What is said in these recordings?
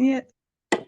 Yeah. Ladies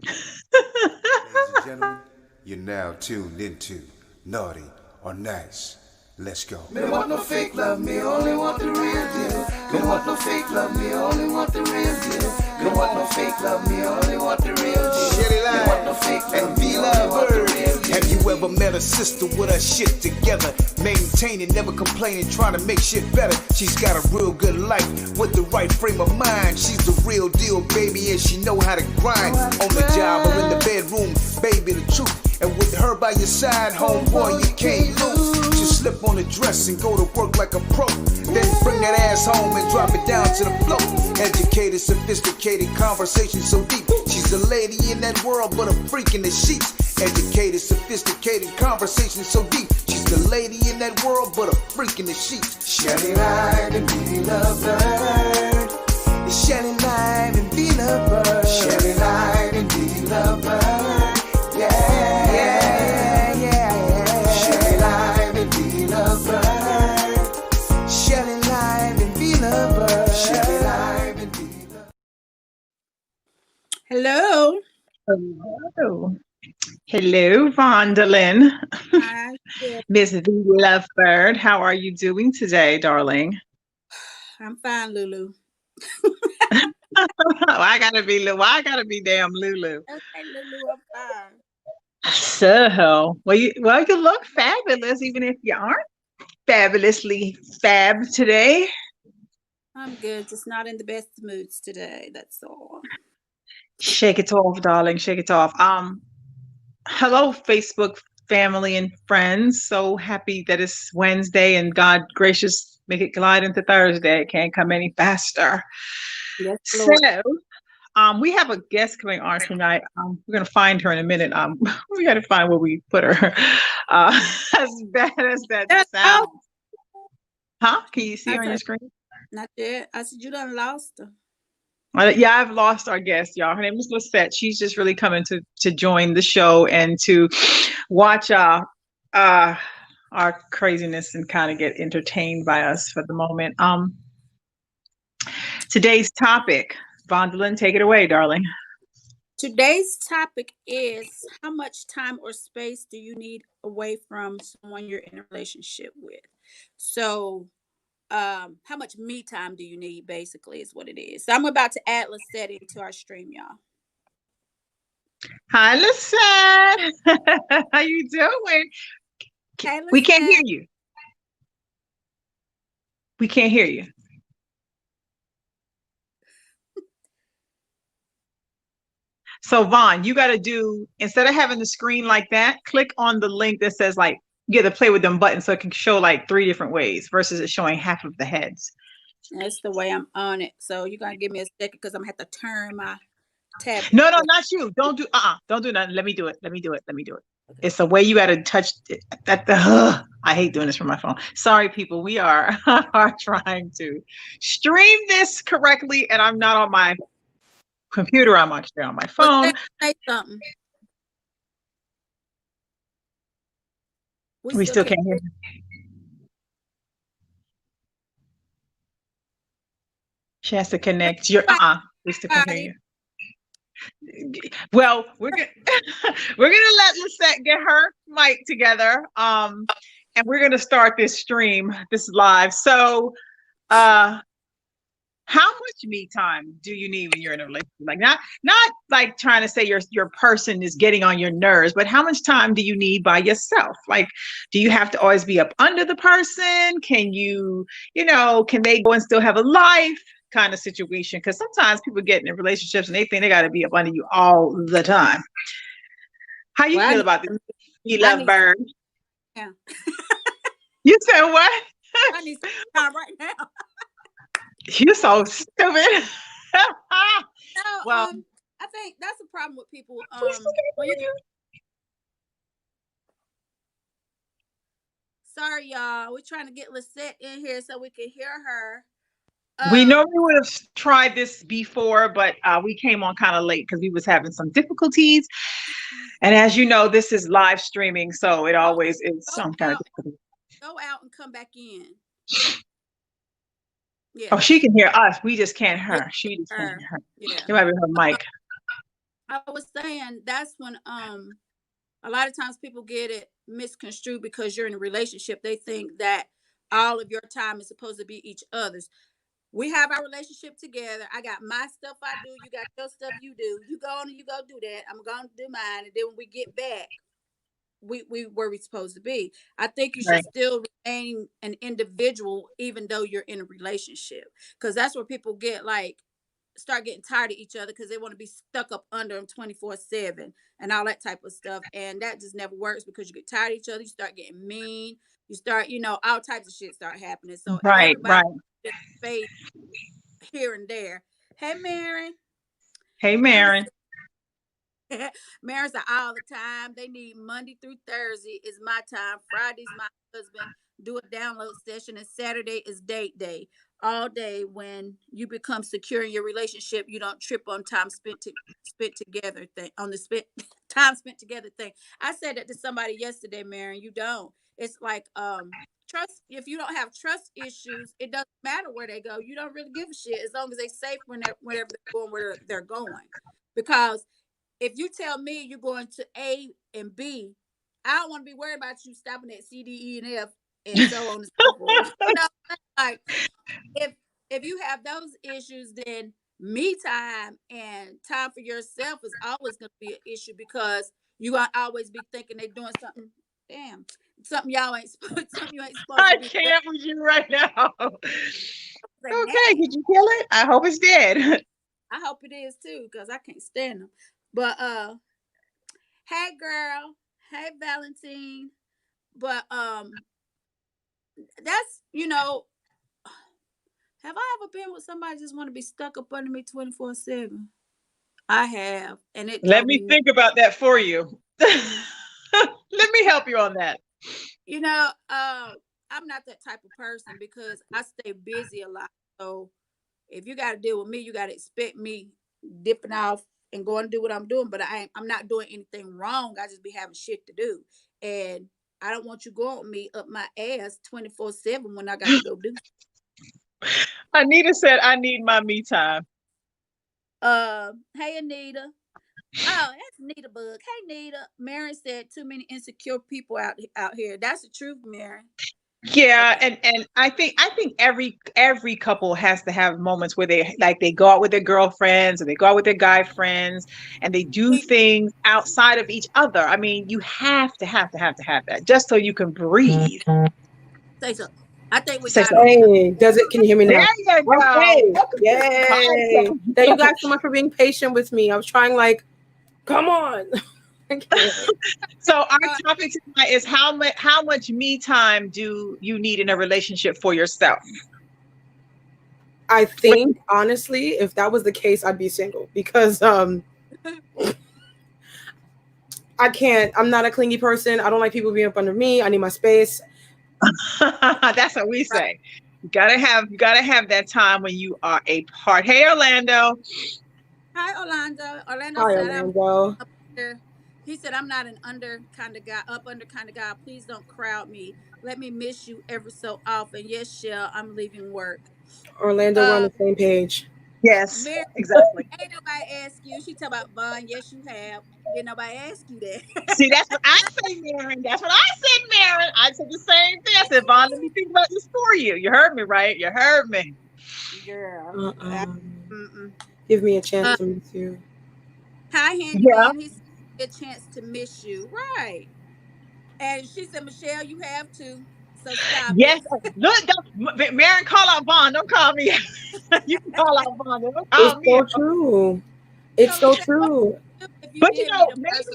and gentlemen, you're now tuned into Naughty or Nice. Let's go. Me don't want no fake love, me only want the real deal. Me don't want no fake love, me only want the real deal. Me don't want no fake love, me only want the real deal. Shelly Line, me don't want no fake love, and V-Love Bird. Have you ever met a sister with her shit together? Maintaining, never complaining, trying to make shit better. She's got a real good life with the right frame of mind. She's the real deal, baby, and she know how to grind. On the job or in the bedroom, baby, the truth. And with her by your side, homeboy, you can't lose. She slip on the dress and go to work like a pro. Then bring that ass home and drop it down to the floor. Educated, sophisticated, conversation so deep. She's a lady in that world, but a freak in the sheets. Educated, sophisticated, conversation so deep. She's the lady in that world, but a freak in the sheets. Shelly Line and V-Love Bird. Shelly Line and V-Love Bird. Shelly Line and V-Love Bird. Yeah, yeah, yeah. Shelly Line and V-Love Bird. Shelly Line and V-Love Bird. Shelly Line and V-Love. Hello. Hello. Hello, Vondalyn. Hi. Miss V Lovebird. How are you doing today, darling? I'm fine, Lulu. I gotta be damn Lulu. Okay, Lulu, I'm fine. So, you look fabulous, even if you aren't fabulously fab today. I'm good. Just not in the best moods today. That's all. Shake it off, darling. Shake it off. Hello, Facebook family and friends. So happy that it's Wednesday and God gracious, make it glide into Thursday. It can't come any faster. Yes, So, Lord. we have a guest coming on tonight. We're gonna find her in a minute. We gotta find where we put her. As bad as that That's sounds. Huh? Can you see her on your said, screen? not yet. I said, you done lost her. Yeah, I've lost our guest, y'all. Her name is Lisette. She's just really coming to join the show and to watch uh our craziness and kind of get entertained by us for the moment. Today's topic, Vondalyn, take it away, darling. Today's topic is how much time or space do you need away from someone you're in a relationship with? So, how much me time do you need, basically, is what it is. So I'm about to add Lisette into our stream, y'all. Hi, Lisette. How you doing? Hey, We can't hear Lisette. you. We can't hear you. So Vaughn, you got to do, instead of having the screen like that, click on the link that says like you get to play with them buttons so it can show like three different ways versus it showing half of the heads. That's the way I'm on it. So you're gonna give me a second because I'm gonna have to turn my tablet. No, not you. Don't do nothing. Let me do it. It's the way you got to touch it. I hate doing this from my phone. Sorry, people. We are are trying to stream this correctly, and I'm not on my computer. I'm actually on my phone. Say something. We still can't hear you. She has to connect. We still can't hear you. Well, we're gonna we're gonna let Lisette get her mic together. And we're gonna start this stream, this live. So how much me time do you need when you're in a relationship? Like not like trying to say your person is getting on your nerves, but how much time do you need by yourself? Like, do you have to always be up under the person? Can you, can they go and still have a life kind of situation? Because sometimes people get in relationships and they think they got to be up under you all the time. How you feel about this? You love bird. Yeah. You said what? I need some time right now. You're so stupid. No, well, I think that's the problem with people. Sorry, y'all. We're trying to get Lisette in here so we can hear her. We normally would have tried this before, but we came on kind of late because we was having some difficulties. And as you know, this is live streaming, so it always is some kind of difficulty. Go out and come back in. Yeah. Oh, she can hear us. We just can't Yeah, her. She just can't her. hear her. Yeah. It might be her mic. I was saying that's when a lot of times people get it misconstrued because you're in a relationship. They think that all of your time is supposed to be each other's. We have our relationship together. I got my stuff I do. You got your stuff you do. You go on and you go do that. I'm going to do mine. And then when we get back, we where we supposed to be. I think you should Right. still remain an individual even though you're in a relationship. Because that's where people get like start getting tired of each other because they want to be stuck up under them 24/7 and all that type of stuff. And that just never works because you get tired of each other, you start getting mean, you start, all types of shit start happening. So Right. everybody Right. just fade here and there. Hey Mary. Hey, Mary Marin. Marriage are all the time. They need Monday through Thursday is my time. Friday's my husband. Do a download session, and Saturday is date day. All day when you become secure in your relationship, you don't trip on time spent together thing on the spent time spent together thing. I said that to somebody yesterday, Marion. You don't. It's like trust. If you don't have trust issues, it doesn't matter where they go. You don't really give a shit as long as they're safe whenever they're going where they're going. Because if you tell me you're going to A and B, I don't want to be worried about you stopping at C, D, E, and F, and so on and so forth. Like if you have those issues, then me time and time for yourself is always going to be an issue because you gonna always be thinking they're doing something. Damn, something y'all ain't something you ain't supposed to I be doing. can't with you right now. Say, Okay, nah. did you kill it? I hope it's dead. I hope it is too, because I can't stand them. But hey girl, hey Valentine. But that's have I ever been with somebody just want to be stuck up under me 24/7? I have, and it Let drove me me nuts. think about that for you. Let me help you on that. I'm not that type of person because I stay busy a lot. So if you got to deal with me, you got to expect me dipping off and going to do what I'm doing. But I'm not doing anything wrong. I just be having shit to do, and I don't want you going with me up my ass 24/7 when I got to go do. Anita said, I need my me time. Hey Anita. Oh, that's Nita Bug. Hey Nita. Mary said too many insecure people out here. That's the truth, Mary. Yeah, and I think every couple has to have moments where they go out with their girlfriends or they go out with their guy friends and they do things outside of each other. I mean, you have to have that just so you can breathe. Say so. I think we Say got so. them now. Hey, can you hear me There now? you Okay. go. Welcome to the Yay. podcast. Thank you guys so much for being patient with me. I was trying come on. Okay. So our topic tonight is how much me time do you need in a relationship for yourself? I think honestly, if that was the case, I'd be single because I'm not a clingy person. I don't like people being up under me. I need my space. That's what we say. You gotta have that time when you are apart. Hey Orlando. Hi, Orlando. Orlando Hi, said I'm Orlando. up there. He said I'm not an under kind of guy, up under kind of guy. Please don't crowd me. Let me miss you every so often. Yes, Shell, I'm leaving work. Orlando, we're on Uh, the same page. Yes, Mary, exactly. ain't nobody ask you. She talk about Vaughn. Yes, you have. Did nobody ask you that? See, that's what I say, Maren. That's what I said, Maren. I said the same thing. I said, Vaughn, let me think about this for you. You heard me, right? You heard me. Girl. Mm-mm. Give me a chance Uh, to meet you. Hi, Yeah. handyman. He said a chance to miss you. Right. And she said, Michelle, you have to. So stop Yes. it. Look, Maren, call out Vaughn. Don't call me. You can call out Vaughn. Don't It's call me so out. true. It's So so Michelle, what true. would you do if you But did meet a person?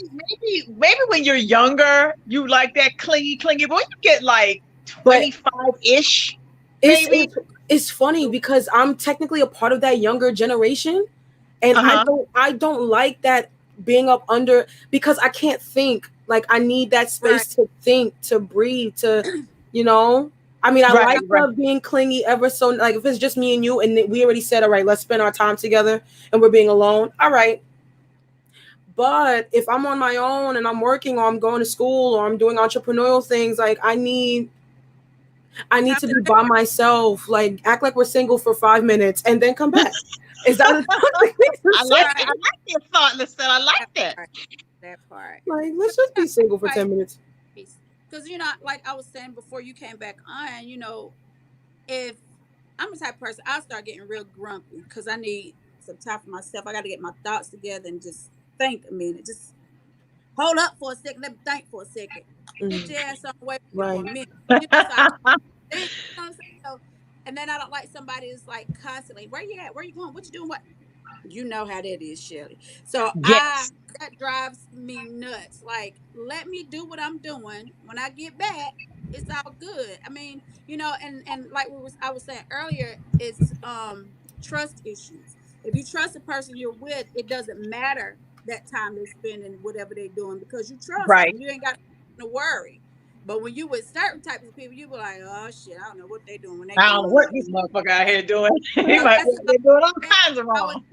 maybe when you're younger, you like that clingy. But when you get like But 25-ish, it's maybe. it's funny because I'm technically a part of that younger generation, and Uh-huh. I don't like that being up under because I can't think. Like I need that Right. space to think, to breathe, to you know. I mean, I Right, like right. being clingy ever so like if it's just me and you and we already said all right, let's spend our time together and we're being alone. All right. But if I'm on my own and I'm working or I'm going to school or I'm doing entrepreneurial things, like I need I need to be by myself. Like, act like we're single for 5 minutes and then come back. Is that I like your thoughtless. I like that. That part. like, let's just be single for 10 minutes. Because, you know, like I was saying before you came back on, you know, if I'm the type of person, I'll start getting real grumpy because I need some time for myself. I got to get my thoughts together and just think a minute. Just hold up for a second. Let me think for a second. Get your ass on the way for a minute. You know, you know what I'm saying? So, and then I don't like somebody that's like constantly, where you at? Where you going? What you doing? What? You know how that is, Shelly. So Yes. that drives me nuts. Like, let me do what I'm doing. When I get back, it's all good. I mean, you know, and like I was saying earlier, it's trust issues. If you trust the person you're with, it doesn't matter that time they're spending whatever they're doing because you trust them. You ain't got to worry. But when you with certain types of people, you be like, oh shit, I don't know what they doing. When they I don't know what this motherfucker out here doing. He might be doing all kinds of wrong.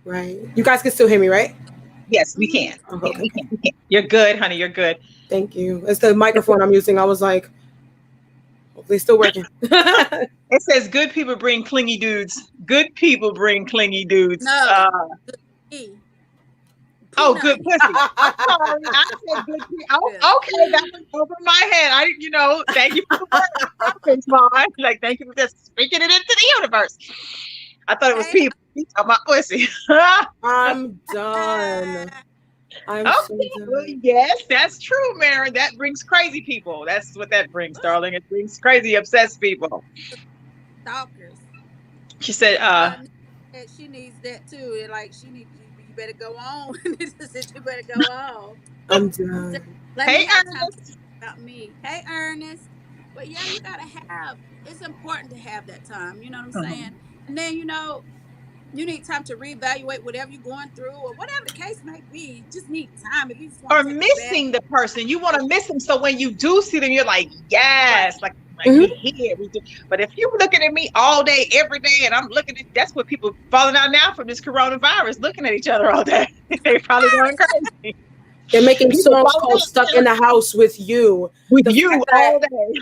Right. You guys can still hear me, right? Yes, we can. Okay. We can. You're good, honey. You're good. Thank you. It's the microphone I'm using. I was like, hopefully still working. It says good people bring clingy dudes. Good people bring clingy dudes. No. Oh, good pussy. I'm sorry. I said good pussy. Oh, okay, that went over my head. You know, thank you for the word. Like, thank you for just speaking it into the universe. I thought it was people. You talking about pussy. I'm done. I'm so done. Well, yes, that's true, Mary. That brings crazy people. That's what that brings, darling. It brings crazy, obsessed people. Stalkers. She said, she needs that too. Like, she needs you better go on. You better go on. I'm done. Hey, Ernest. About me. Hey, Ernest. But yeah, you gotta have. It's important to have that time. You know what I'm saying? And then, you know, you need time to reevaluate whatever you're going through or whatever the case may be. You just need time. If you just want or missing the person, you want to miss them. So when you do see them, you're like, yes, like we here. We do. But if you're looking at me all day, every day, and I'm looking at, that's what people falling out now from this coronavirus, looking at each other all day. They probably going crazy. They're making songs called Stuck in the House with You. With you all day.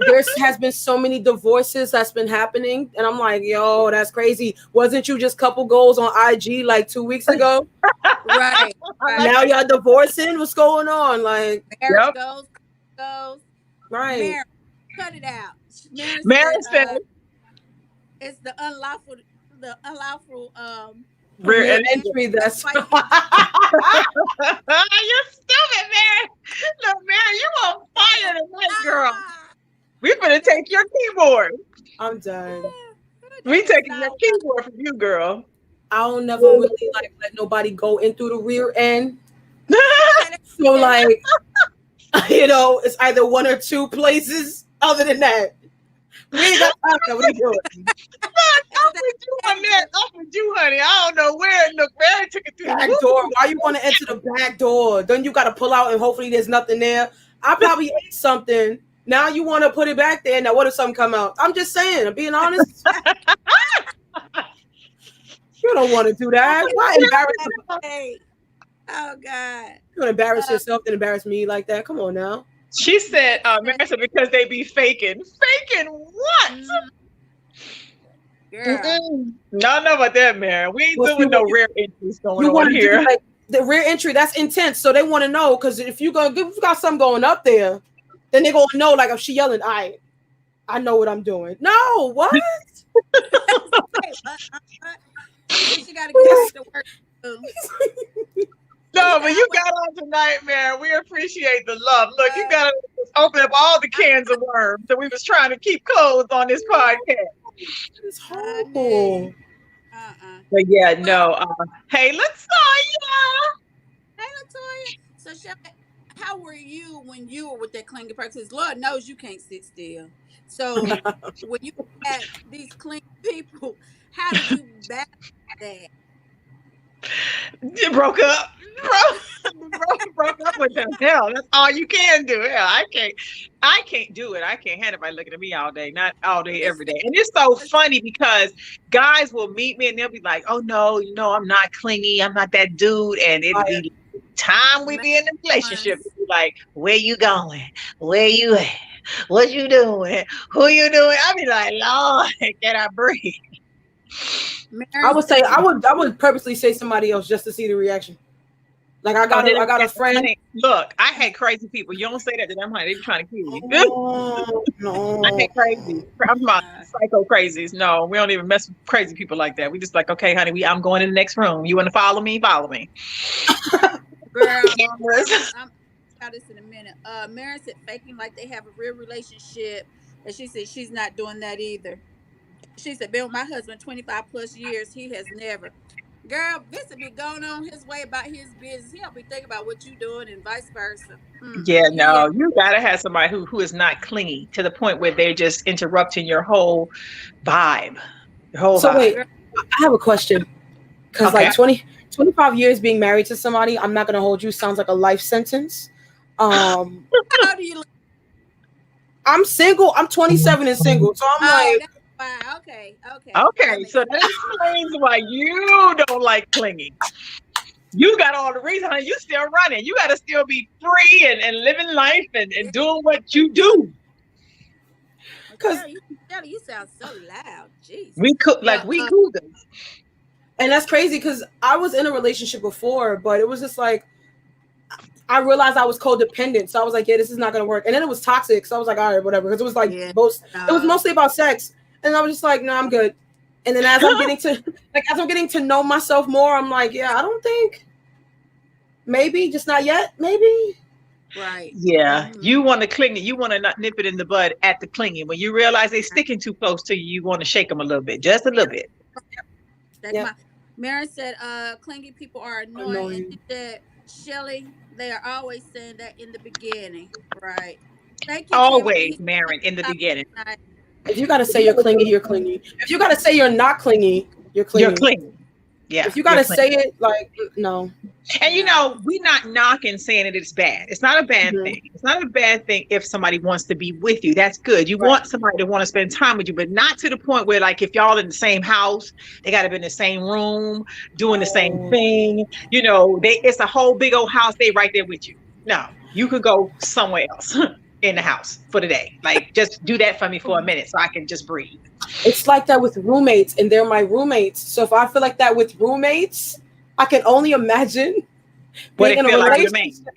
There has been so many divorces that's been happening. And I'm like, yo, that's crazy. Wasn't you just couple goals on IG like 2 weeks ago? Right. Now y'all divorcing? What's going on? Like, marriage goes. Right. Marriage, cut it out. Mary said it's the unlawful rear entry. That's you're stupid, Mary. Look, Mary, you on fire tonight, girl. We're gonna take your keyboard. I'm done. We taking your keyboard from you, girl. I'll never really like let nobody go in through the rear end. So like, you know, it's either one or two places. Other than that, we ain't got time. What are you doing? I'm with you, honey. I don't know where. Look, Mary took it through the back door. Why you want to enter the back door? Then you got to pull out and hopefully there's nothing there. I probably ate something. Now you want to put it back there. Now what if something come out? I'm just saying. I'm being honest. You don't want to do that. Why embarrass yourself? Oh God. You want to embarrass yourself and embarrass me like that? Come on now. She said, Mary said, because they be faking. Faking what? Y'all know about that, Mary. We ain't doing no rear entries going on here. Like the rear entry, that's intense. So they want to know, because if you got something going up there, then they're gonna know, like if she yelling, I know what I'm doing. No, what? She gotta get to work. No, but you got on tonight, man. We appreciate the love. Look, you got to open up all the cans of worms that we was trying to keep closed on this podcast. It's horrible. But yeah, no. Hey, Latoya. Hey, Latoya. So, how were you when you were with that clingy person? Because Lord knows you can't sit still. So, when you had these clingy people, how did you balance that? You broke up. Broke up with them. Hell, that's all you can do. Hell, I can't do it. I can't handle anybody looking at me all day, not all day, every day. And it's so funny because guys will meet me and they'll be like, oh no, I'm not clingy, I'm not that dude. And it'll be time we be in the relationship, it'll be like, where you going? Where you at? What you doing? Who you doing? I be like, Lord, can I breathe? I Mary would say said, I would purposely say somebody else just to see the rereaction. Like Oh, they I don't got a get friend. honey. Look, I hate crazy people. You don't say that to them, honey. They be trying to kill you. Oh, I no. hate crazy. I'm about uh, psycho crazies. No, we don't even mess with crazy people like that. We just like, okay, honey, I'm going in the next room. You want to follow me? Follow me. girl, Cameras. I'm about this in a minute. Mary said faking like they have a real relationship, and she said she's not doing that either. She said, been with my husband 25 plus years. He has never. Girl, Vincent be going on his way about his business. He'll be thinking about what you doing and vice versa. Yeah, He no, ain't you gotta have somebody who is not clingy to the point where they're just interrupting your whole vibe. Your whole So vibe. wait, girl. I have a question. Because Okay. like 25 years being married to somebody, I'm not gonna hold you, sounds like a life sentence. Um, How do you look? I'm single. I'm 27 and single. So I'm Oh, like, that's fine. Okay, okay. That Okay, makes so that explains why you don't like clinging. You got all the reason, honey. You still running. You gotta still be free and living life and sense. doing what you do. because Shelly, you sound so loud. Jesus. We cook like But we cougars. and that's crazy because I was in a relationship before, but it was just like I realized I was codependent. So I was like, yeah, this is not gonna work. And then it was toxic. So I was like, all right, whatever. Because it was like yeah, it was mostly about sex. And I was just like, no, I'm good. And then as I'm getting to know myself more, I'm like, yeah, I don't think maybe, just not yet, maybe. right. Yeah, Mhm. you want to cling it. You want to not nip it in the bud at the clinging. When you realize they're sticking too close to you, you want to shake them a little bit, just a little bit. That's Yeah. my Mary said, clingy people are annoying. And she Annoying. said, Shelly, they are always saying that in the beginning. Right. Thank you, Tammy. Always, Marin, in the beginning. If you gotta say you're clingy, you're clingy. If you gotta say you're not clingy, you're You're clingy. clinging. Yeah, If you you're gotta clinging. say it, like, no. And you No. know, we're not knocking saying that it's bad. It's not a bad Mhm. thing. It's not a bad thing if somebody wants to be with you. That's good. You Right. want somebody to want to spend time with you, but not to the point where, like, if y'all in the same house, they got to be in the same room, doing the same Oh. thing. You know, it's a whole big old house. They right there with you. No, you could go somewhere else in the house for the day. Like, just do that for me for a minute so I can just breathe. It's like that with roommates, and they're my roommates. So if I feel like that with roommates, I can only imagine What being it in a feel like with a man. relationship.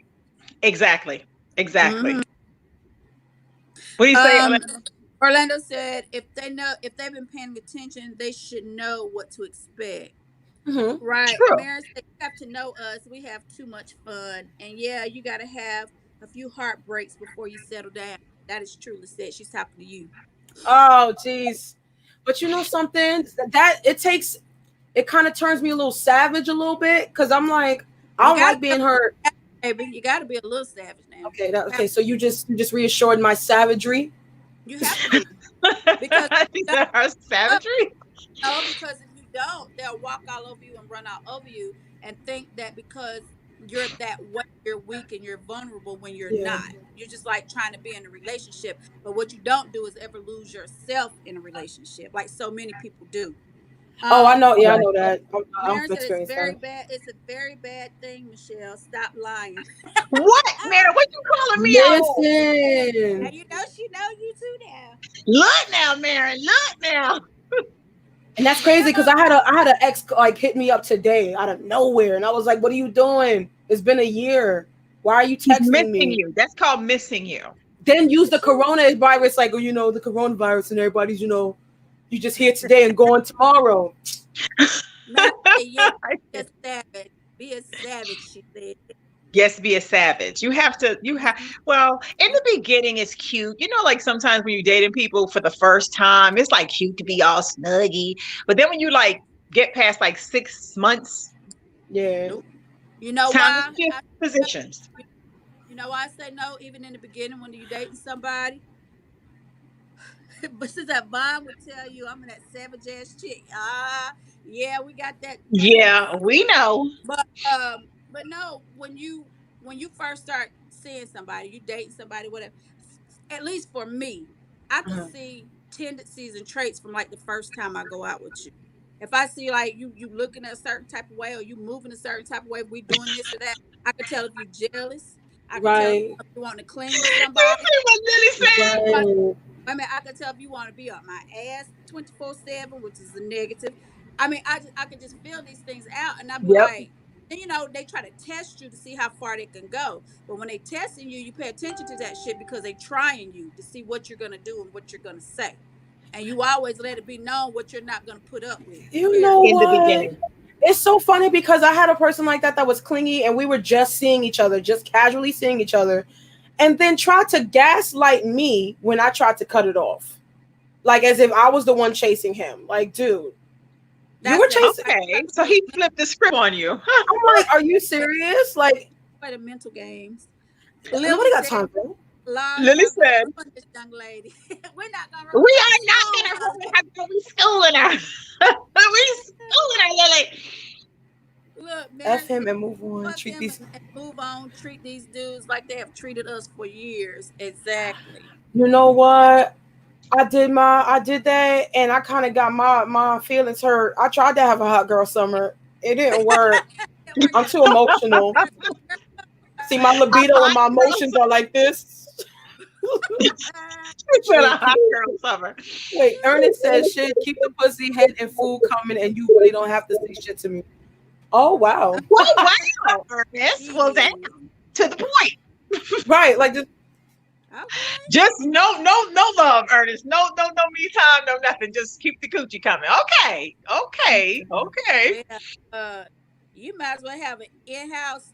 Exactly. Exactly. Mhm. What do you say? Orlando said if they've been paying attention, they should know what to expect. Mhm. Right. True. Mary said, you have to know us. We have too much fun. And yeah, you got to have a few heartbreaks before you settle down. That is truly said. She's talking to you. Oh, geez. But you know something? That it kind of turns me a little savage a little bit because I'm like, I You don't got like being hurt. to, baby. You got to be a little savage now. Okay, okay. So you just reassured my savagery. You have to be. Because These are our savagery. no, because if you don't, they'll walk all over you and run all over you and think that because you're that way, you're weak and you're vulnerable when you're Yeah. not. You're just like trying to be in a relationship. But what you don't do is ever lose yourself in a relationship, like so many people do. Oh, I know. Yeah, I Right. know that. Mary I've said it's experienced very that. bad. It's a very bad thing, Michelle. Stop lying. What, Mary? What you calling me out on? Now Listen. you know she know you too now. Look now, Mary. Look now. And that's crazy because I had an ex like hit me up today out of nowhere, and I was like, "What are you doing? It's been a year. Why are you He's texting missing me?" you. That's called missing you. Then use the coronavirus like, oh, you know, the coronavirus, and everybody's, you know, you just here today and gone tomorrow. Mary said, yeah, be a savage. Be a savage, she said. Yes, be a savage. Well, in the beginning, it's cute. You know, like sometimes when you're dating people for the first time, it's like cute to be all snuggy. But then when you like get past like 6 months, Yeah. Nope. You know time to why? shift positions. You know why I say no, even in the beginning when you dating somebody? But since that Vaughn would tell you I'm in that savage ass chick. Yeah, we got that. Yeah, we know. But no, when you first start seeing somebody, you dating somebody, whatever. At least for me, I can Uh-huh. see tendencies and traits from like the first time I go out with you. If I see like you looking a certain type of way or you moving a certain type of way, we doing this or that, I can tell if you're jealous. I can tell Right. if you want to clean with somebody. What Lily said. Right. I mean, I can tell if you want to be on my ass 24/7, which is a negative. I mean, I could just feel these things out, and I'd be Yep. like, and they try to test you to see how far they can go. But when they testing you, you pay attention to that shit because they trying you to see what you're gonna do and what you're gonna say, and you always let it be known what you're not gonna put up with. You know In the what? beginning. It's so funny because I had a person like that was clingy, and we were just seeing each other, just casually seeing each other, and then tried to gaslight me when I tried to cut it off, like as if I was the one chasing him. Like, dude, you were chasing. Okay, so he flipped the script on you. I'm like, are you serious? Like, Play the mental games. nobody got time for that. Lily said, "This young lady, we're not gonna. "We are not gonna have to be schooling her. We schooling her, Lily." Look, man, F him and move on. fuck Treat them these. and move on. Treat these dudes like they have treated us for years. Exactly. You know what? I did that, and I kind of got my feelings hurt. I tried to have a hot girl summer. It didn't work. I'm too emotional. See, my libido and my emotions are like this. She said a hot girl summer. Wait, Ernest says, "Shit, keep the pussy, head, and food coming, and you really don't have to say shit to me." Oh wow, Well, wow, Ernest. Well, then to the point. right? Like just Okay. Just no love, Ernest. No me time, no nothing. Just keep the coochie coming. Okay. Yeah, you might as well have an in-house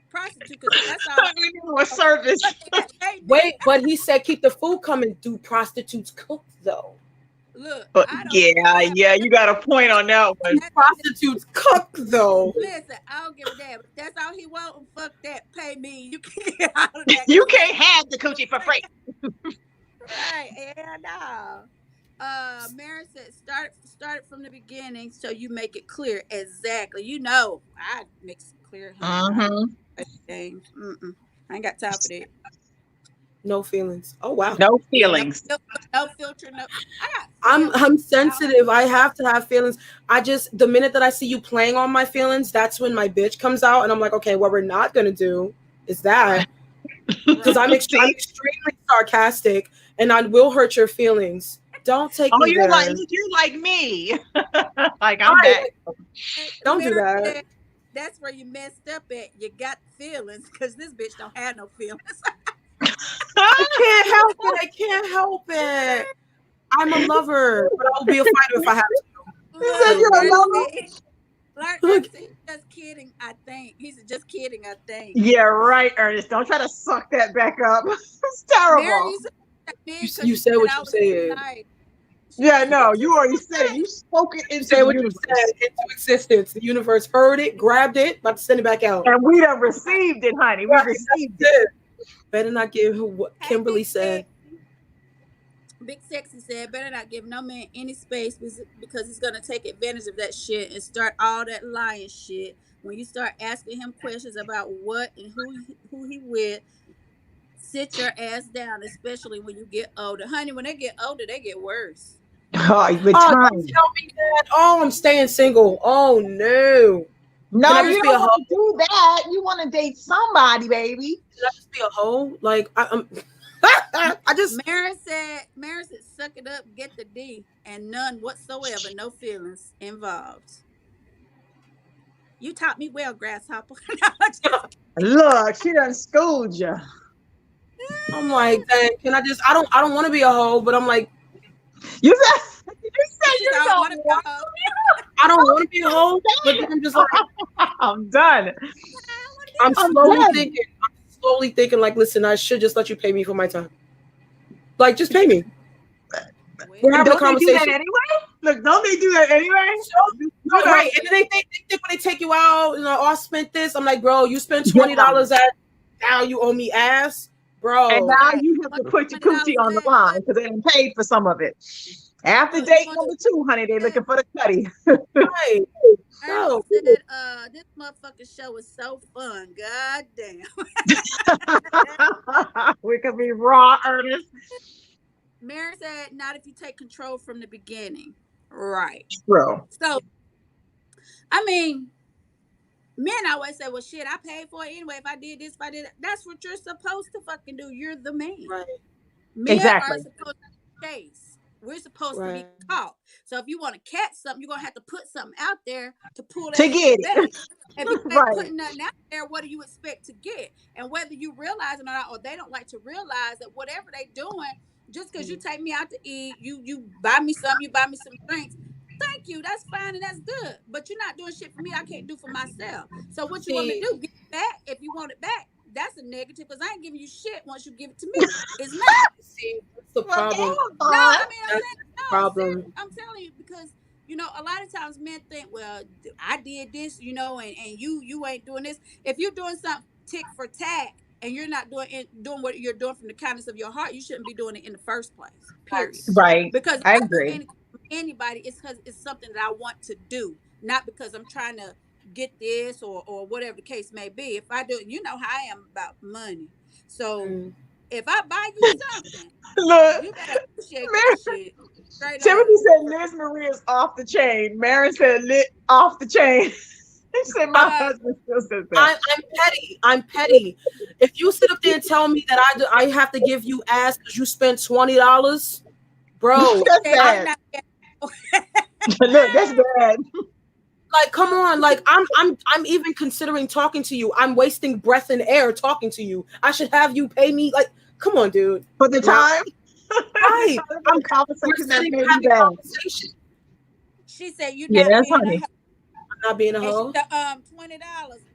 prostitute because that's all. We do a service. They do. wait, but he said keep the food coming. Do prostitutes cook though? Look, But I don't yeah, you got a point on that one. Prostitutes cook though. Listen, I don't give a damn. If that's all he want, fuck that. Pay me. You can't get out of that. You can't have the coochie for free. Right? Yeah, no. Mary said, start from the beginning so you make it clear. Exactly. I make it clear. James. I ain't got time for that. No feelings. Oh wow. No feelings. No filter. No. I'm sensitive. I have to have feelings. The minute that I see you playing on my feelings, that's when my bitch comes out, and I'm like, okay, what we're not gonna do is that, because I'm extremely sarcastic, and I will hurt your feelings. Don't take me you're there. you're like me. Like I'm back. Don't do that. That's where you messed up at. You got feelings because this bitch don't have no feelings. I can't help it. I'm a lover, but I'll be a fighter if I have to. said you're a lover? Clark said, just kidding, I think. He said, just kidding, I think. Yeah, right, Ernest. Don't try to suck that back up. It's terrible. You said what you said. Yeah, no, you already said it. You spoke it into Say the what you universe. said into existence. The universe heard it, grabbed it, about to send it back out. And we done received it, honey. We Right, received that's it. Better not give her what Kimberly said. Big Sexy said, better not give no man any space because he's going to take advantage of that shit and start all that lying shit. When you start asking him questions about what and who he with, sit your ass down, especially when you get older. Honey, when they get older, they get worse. Oh, with Oh, time. don't tell me that. Oh, I'm staying single. Oh, no. No, Can I just you be a don't hoe? want to do that. You want to date somebody, baby. Should I just be a hoe? Like, I'm... I just... Mary said, suck it up, get the D, and none whatsoever, no feelings involved. You taught me well, Grasshopper. Look, she done schooled you. I'm like, dang, can I just... I don't want to be a hoe, but I'm like, You said you don't don't wanna want go. I don't want to be a hoe, but then I'm just like, I'm done. I'm slowly thinking, like, listen, I should just let you pay me for my time. Like, just pay me. We're having a Don't they do that conversation. anyway? Look, don't they do that anyway? No, right. And they think when they take you out, oh, I spent this. I'm like, bro, you spent $20 at, now you owe me ass, bro. And now you have to put your coochie on the line because they didn't pay for some of it. After date number 2, honey, they looking for the cutty. Right. Ernest said, this motherfucking show is so fun. God damn. We could be raw, Ernest. Mary said, not if you take control from the beginning. Right. Bro. So, I mean, Men always say, well, shit, I paid for it anyway. If I did this, if I did that. That's what you're supposed to fucking do. You're the man. Right. Men are Exactly. supposed to chase. We're supposed to be Right. caught. So if you want to catch something, you're gonna have to put something out there to pull that To shit get back. it. If you ain't Right. putting nothing out there, what do you expect to get? And whether you realize it or not, or they don't like to realize that whatever they doing, just because you take me out to eat, you buy me something, you buy me some drinks. Thank you. That's fine and that's good. But you're not doing shit for me. I can't do for myself. So what you want me to See, do? Get it back. If you want it back, that's a negative because I ain't giving you shit once you give it to me. It's not. see, that's the Well, problem. No, I mean, I'm That's saying, the no, problem. seriously, I'm telling you because a lot of times men think, well, I did this, and you ain't doing this. If you're doing something tick for tack and you're not doing what you're doing from the kindness of your heart, you shouldn't be doing it in the first place. Period. Facts. Right. Because if I I do agree. anything for anybody, it's because it's something that I want to do, not because I'm trying to get this or whatever the case may be. If I do, you know how I am about money. So Mm. if I buy you something, Look, you better appreciate Mar- that shit. Straight Timothy up. said Liz Marie is off the chain. Marin said lit off the chain. He said my Uh, husband still says that. I'm petty. I'm petty. If you sit up there and tell me that I have to give you ass because you spent $20, bro, That's I'm bad. not. Look, that's bad. like, come on, like I'm even considering talking to you. I'm wasting breath and air talking to you. I should have you pay me. Like, come on, dude. For the Now- time. Right. I'm We're conversation that sitting made me having bad. conversation. She said you Yeah, not that's being honey. a I'm not being a and she hoe. said, $20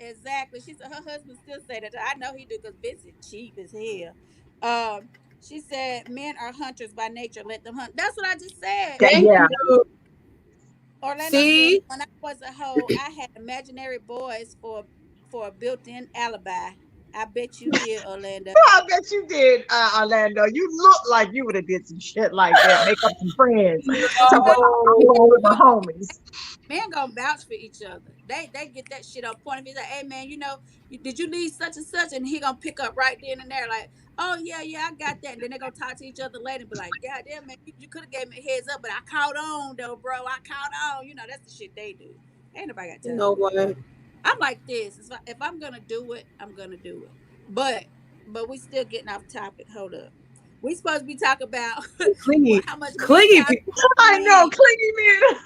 exactly. She said her husband still say that. I know he do because bitch is cheap as hell. She said men are hunters by nature. Let them hunt. That's what I just said. Thank Yeah. you. Orlando See? said when I was a hoe, I had imaginary boys for a built-in alibi. I bet you did, Orlando. I bet you did, Orlando. You look like you would have did some shit like that. Make up some friends. Talk about I'm No. going with my homies. Men gonna vouch for each other. They get that shit on point. If he's like, hey man, did you leave such and such? And he gonna pick up right then and there, like, oh yeah, I got that. And then they gonna talk to each other later and be like, God damn man, you could have gave me a heads up, but I caught on though, bro. I caught on. That's the shit they do. Ain't nobody got You time. know what? I'm like this. If I'm gonna do it, I'm gonna do it. But we still getting off topic. Hold up. We supposed to be talking about Clingy. how much Clingy time people. I know, need. clingy man.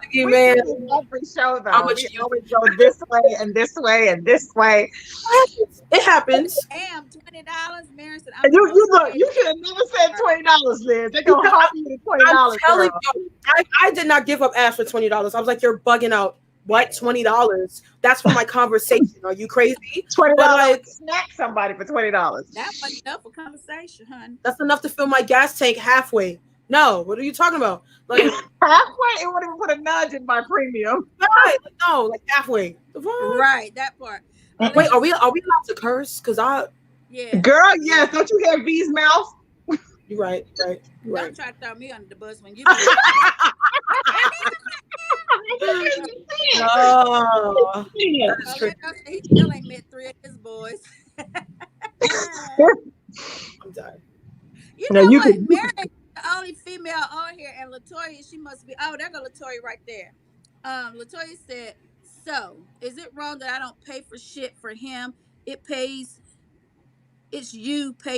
Clingy We man. do this every show How though. much We you- always go this way and this way and this way. It happens. Damn, $20, Mary said. And you look, you should have never said $20, Liz. They're gonna help you with I'm $20. telling Girl. you, I did not give up ass for $20. I was like, you're bugging out. What? $20? That's for my conversation. Are you crazy? $20. But like, Snack somebody for $20. That wasn't enough for conversation, honey. that's enough to fill my gas tank halfway. No, what are you talking about? Like, Halfway, it would have put a nudge in my premium. right, like, no, like halfway. The fuck? Right, that part. Wait, are we allowed to curse? Cause Yeah. Girl, yes. Don't you hear V's mouth? you're right. You're Don't right. try to throw me under the bus when you. Oh, that's true. Orlando said he still ain't met 3 of his boys. I'm done. You No, know you what? could- Mary is the only female on here, and Latoya, she must be. Oh, there go Latoya right there. Latoya said, "So, is it wrong that I don't pay for shit for him? It pays. It's you pay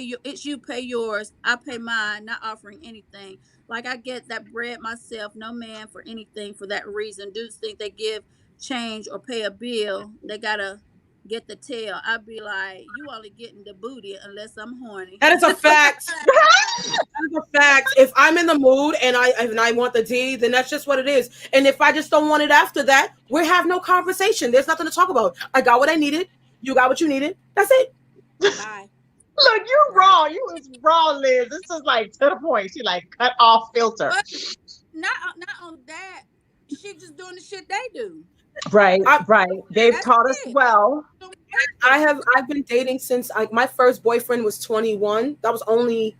yours. I pay mine. Not offering anything. Like I get that bread myself. No man for anything for that reason. Dudes think they give change or pay a bill. They gotta." Get the tail. I'd be like, you only getting the booty unless I'm horny. That is a fact. That is a fact. If I'm in the mood and I want the D, then that's just what it is. And if I just don't want it after that, we have no conversation. There's nothing to talk about. I got what I needed. You got what you needed. That's it. Bye. Look, you wrong. You was wrong, Liz. This is like to the point. She like cut off filter. But not on that. She just doing the shit they do. Right, right. They've That's taught us it. well. I've been dating since my first boyfriend was 21. That was only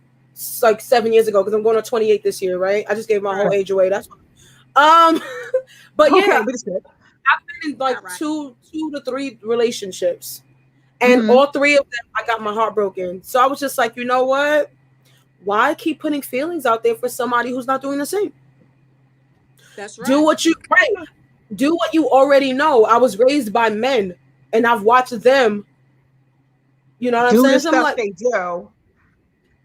like 7 years ago because I'm going on 28 this year, right? I just gave my whole age away. That's but Okay, yeah, but it's good. I've been in like Alright. two to three relationships, and Mhm. all 3 of them I got my heart broken. So I was just like, you know what? Why keep putting feelings out there for somebody who's not doing the same? That's right. Do what you right. do what you already know. I was raised by men, and I've watched them. You know what I'm Do saying? the So I'm stuff like, they do.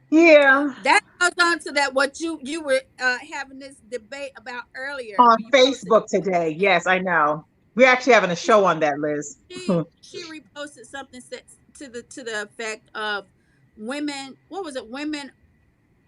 Yeah. That goes on to that what you were having this debate about earlier On when you posted. Facebook today. Yes, I know. We're actually having a show on that, Liz. She reposted something to the effect of women. What was it? Women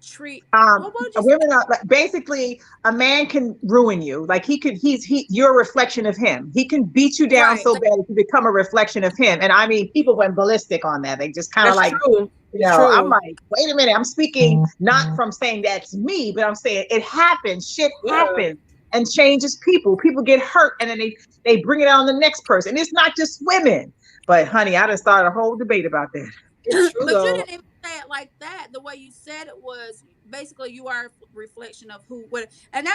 treat. What would you Women are like, basically a man can ruin you. Like you're a reflection of him. He can beat you say? down Right. so bad you become a reflection of him. And I mean, people went ballistic on that. They just kind of that's like, true. It's I'm true. like, wait a minute. I'm speaking not from saying that's me, but I'm saying it happens. Shit Yeah. happens and changes people. People get hurt and then they bring it on the next person. It's not just women. But honey, I just started a whole debate about that. It's true But you though. didn't even say it like that. The way you said it was basically you are a reflection of who what and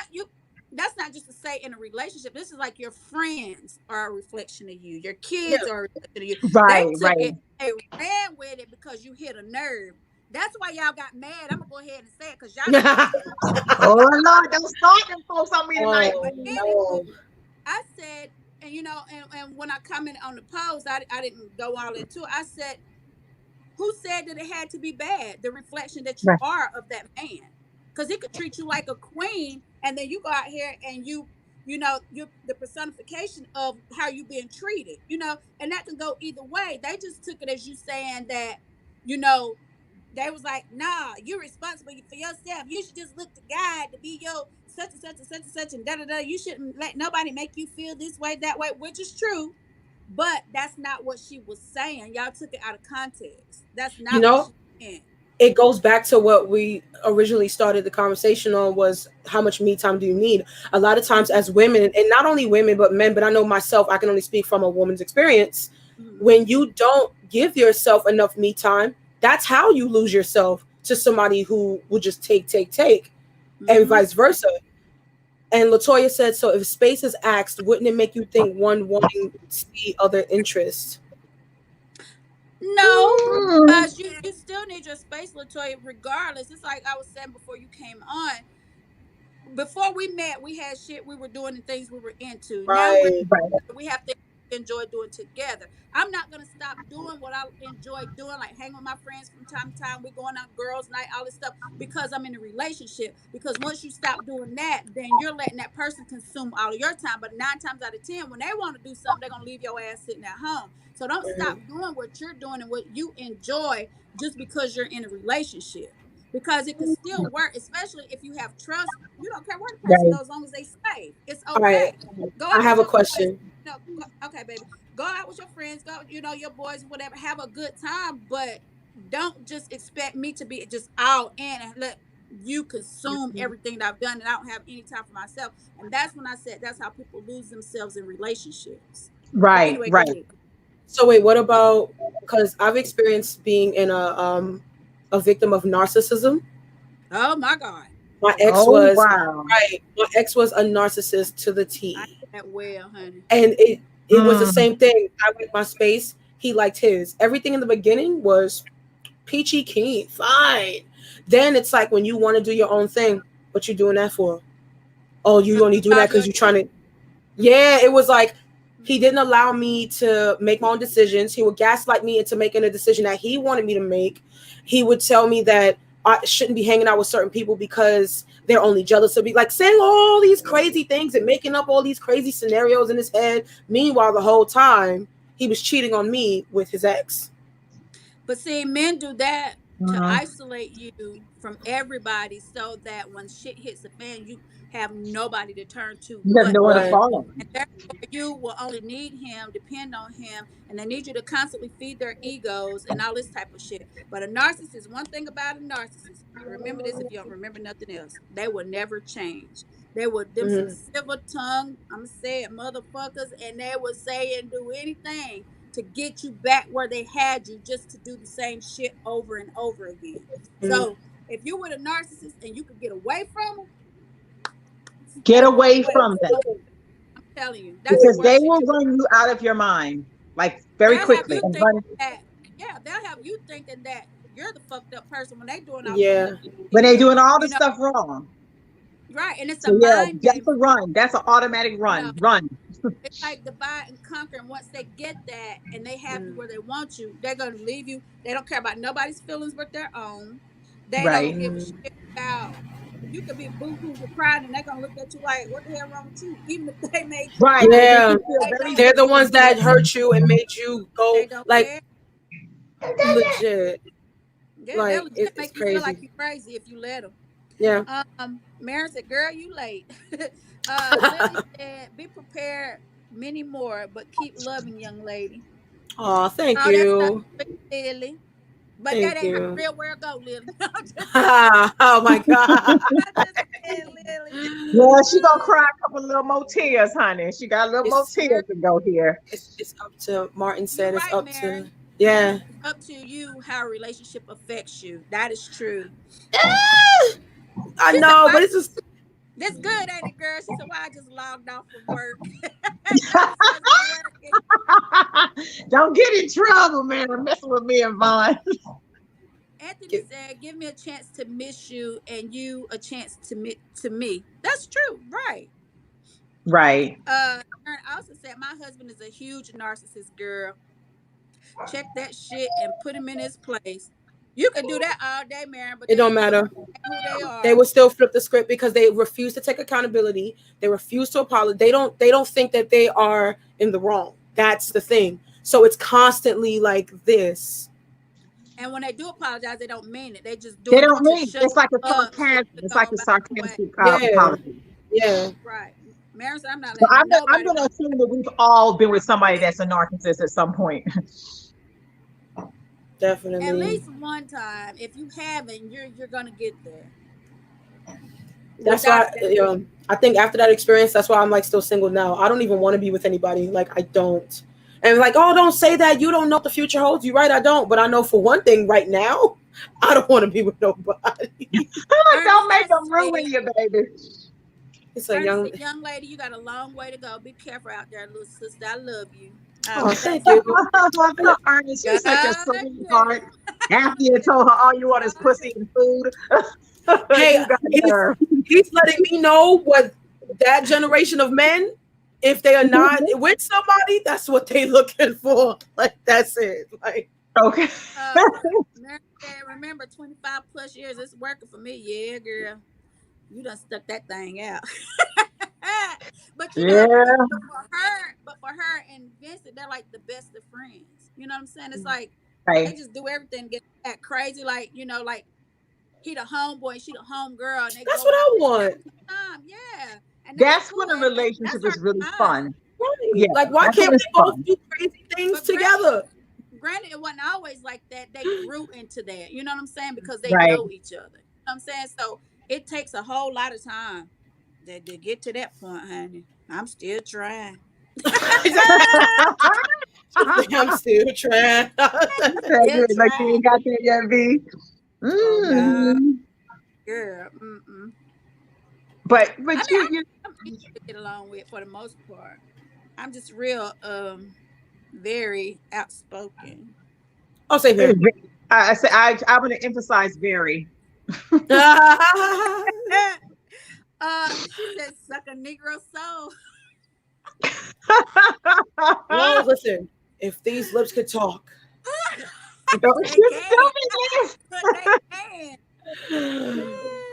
that's not just to say in a relationship. This is like your friends are a reflection of you. Your Yeah. kids are a reflection of you. They Right, took right. it, they ran with it because you hit a nerve. That's why y'all got mad. I'm gonna go ahead and say it because y'all got Oh Lord, don't start them folks on me tonight. Oh, but no. anywho, I said, and and when I commented on the post, I didn't go all into it. I said, who said that it had to be bad? The reflection that you Right. are of that man. Because he could treat you like a queen, and then you go out here and you're the personification of how you being treated, and that can go either way. They just took it as you saying that, you know, they was like, nah, you're responsible for yourself. You should just look to God to be your such and such and such and such and da da da. You shouldn't let nobody make you feel this way, that way, which is true. But that's not what she was saying. Y'all took it out of context. That's You not what know, she meant. it goes back to what we originally started the conversation on, was how much me time do you need? A lot of times as women, and not only women but men, but I know myself, I can only speak from a woman's experience. Mhm. When you don't give yourself enough me time, that's how you lose yourself to somebody who will just take, and Mhm. vice versa. And Latoya said, so if space is asked, wouldn't it make you think one wanting to see other interests? No, Mm. because you still need your space, Latoya, regardless. It's like I was saying before you came on. Before we met, we had shit we were doing and things we were into. Now Right. Right. we have things we enjoy doing together. I'm not gonna stop doing what I enjoy doing, like hang with my friends from time to time. We're going out girls' night, all this stuff, because I'm in a relationship. Because once you stop doing that, then you're letting that person consume all of your time. But 9 times out of 10, when they want to do something, they're gonna leave your ass sitting at home. So don't stop doing what you're doing and what you enjoy just because you're in a relationship, because it can still work, especially if you have trust. You don't care where the person Right. goes, as long as they safe. It's All right. okay. Go I out with have a your boys. question. Okay, baby. Go out with your friends. Go, your boys, whatever. Have a good time, but don't just expect me to be just all in and let you consume everything that I've done, and I don't have any time for myself. And that's when I said that's how people lose themselves in relationships. But Right. anyway, go Right. ahead. So wait, what about, because I've experienced being in a victim of narcissism. Oh my God. My ex Oh was wow. right. My ex was a narcissist to the I T, did that well, honey. and it was the Mm. same thing. I liked my space. He liked his. Everything in the beginning was peachy keen, fine. Then it's like when you want to do your own thing, what you doing that for? Oh, you only do that because you're trying to. Yeah, it was like he didn't allow me to make my own decisions. He would gaslight me into making a decision that he wanted me to make. He would tell me that I shouldn't be hanging out with certain people because they're only jealous of me, like saying all these crazy things and making up all these crazy scenarios in his head. Meanwhile, the whole time he was cheating on me with his ex. But see, men do that to Mhm. isolate you from everybody so that when shit hits the fan, you have nobody to turn to You have but no one to him. Right. fall on. And therefore, you will only need him, depend on him, and they need you to constantly feed their egos and all this type of shit. But a narcissist, one thing about a narcissist, remember this if you don't remember nothing else, they will never change. They would, them some Mhm. silver tongue, I'm gonna say it, motherfuckers, and they would say and do anything to get you back where they had you, just to do the same shit over and over again. Mhm. So if you were a narcissist and you could get away from them, Get stay away away. from them I'm telling you, that's the because they worst shit will you could. run you out of your mind like very They'll have quickly you and thinking run that, yeah, they'll have you thinking that you're the fucked up person when they doing all the Yeah. fucked up when shit. they doing all the You know, stuff wrong. right? And it's a So yeah, mind that's game. a run. That's an automatic You know, run. Run. It's like divide and conquer. And once they get that and they have you where they want you, they're gonna leave you. They don't care about nobody's feelings but their own. They Right. don't give a shit about. You could be boo-hoo with pride, and they're gonna look at you like, "What the hell wrong with you?" Even if they made you Right. cry, Yeah. they They're the don't, ones that hurt you and made you go they don't like care. legit. Yeah, Like, they'll legit it's make you feel like crazy. you're crazy if you let them. Yeah. Mary said, "Girl, you late." Lily said, "Be prepared, many more, but keep loving, young lady." Oh, thank Oh, that's not you. sweet, Lily. But that Thank ain't how you. real world go, Lily. I'm just, Oh my God. I'm just saying, Lily. Yeah, she gonna cry a couple little more tears, honey. She got a little more It's tears to go here. it's up to Martin You're said it's right, up Mary. to yeah. It's up to you how a relationship affects you. That is true. I She said, know, "Why? but it's just This good, ain't it, girl?" She said, "Why I just logged off from work." No, she wasn't working. Don't get in trouble, man. I'm messing with me and Vaughn. Anthony said, "Give me a chance to miss you, and you a chance to me." That's true, right? Right. Aaron also said, "My husband is a huge narcissist, girl. Check that shit and put him in his place." You can do that all day, Mary, but it they don't still matter. who they They are. will still flip the script because they refuse to take accountability. They refuse to apologize. They don't think that they are in the wrong. That's the thing. So it's constantly like this. And when they do apologize, they don't mean it. They just They doing it don't to mean shut it's like a you up so you sarcasm. can It's go like a about your way. sarcastic Yeah. apology. Yeah. Right. Mary said, "I'm not But letting I'm nobody gonna know." assume that we've all been with somebody that's a narcissist at some point. At Definitely. least one time. If you haven't, you're gonna get there. That's Without why a doubt. I think after that experience, that's why I'm like still single now. I don't even want to be with anybody. Like I don't. And like, oh, don't say that. You don't know what the future holds. You're right, I don't. But I know for one thing right now, I don't want to be with nobody. Don't Ernest make them said, ruin you, baby. It's a Ernest young. said, "Young lady, you got a long way to go. Be careful out there, little sister. I love you." Oh, That's thank you. Ernest, you're such a God sweetheart. damn. After you told her all you want is pussy and food, Hey, you got he's, her. he's letting me know what that generation of men, if they are not with somebody, that's what they looking for. Like that's it. Like Okay. Mary said, "Remember, 25 plus years, it's working for me." Yeah, girl. You done stuck that thing out. But you know, Yeah. but for her and Vincent, they're like the best of friends. You know what I'm saying? It's like they Right. just do everything to get that crazy. Like, like he the homeboy, she the homegirl, and they that's go what out I want. every time. Yeah. And that's That's cool. when a And relationship that's her is really time. fun. Right. Yeah. Like why That's when can't it's we both fun. do crazy things But together? granted, it wasn't always like that. They grew into that. You know what I'm saying? Because they Right. know each other. You know what I'm saying? So it takes a whole lot of time to get to that point, honey. I'm still trying. I'm still trying. Still Good. Like you trying. ain't got there yet, V. Oh No, man. Mm. girl. Mm-mm. But I mean, you I'm easy to get along with for the most part. I'm just real, very outspoken. I'll say here. I say I'm gonna emphasize very. She said, "Suck a Negro soul." Well, listen, if these lips could talk. Don't They you can. stupid. They can.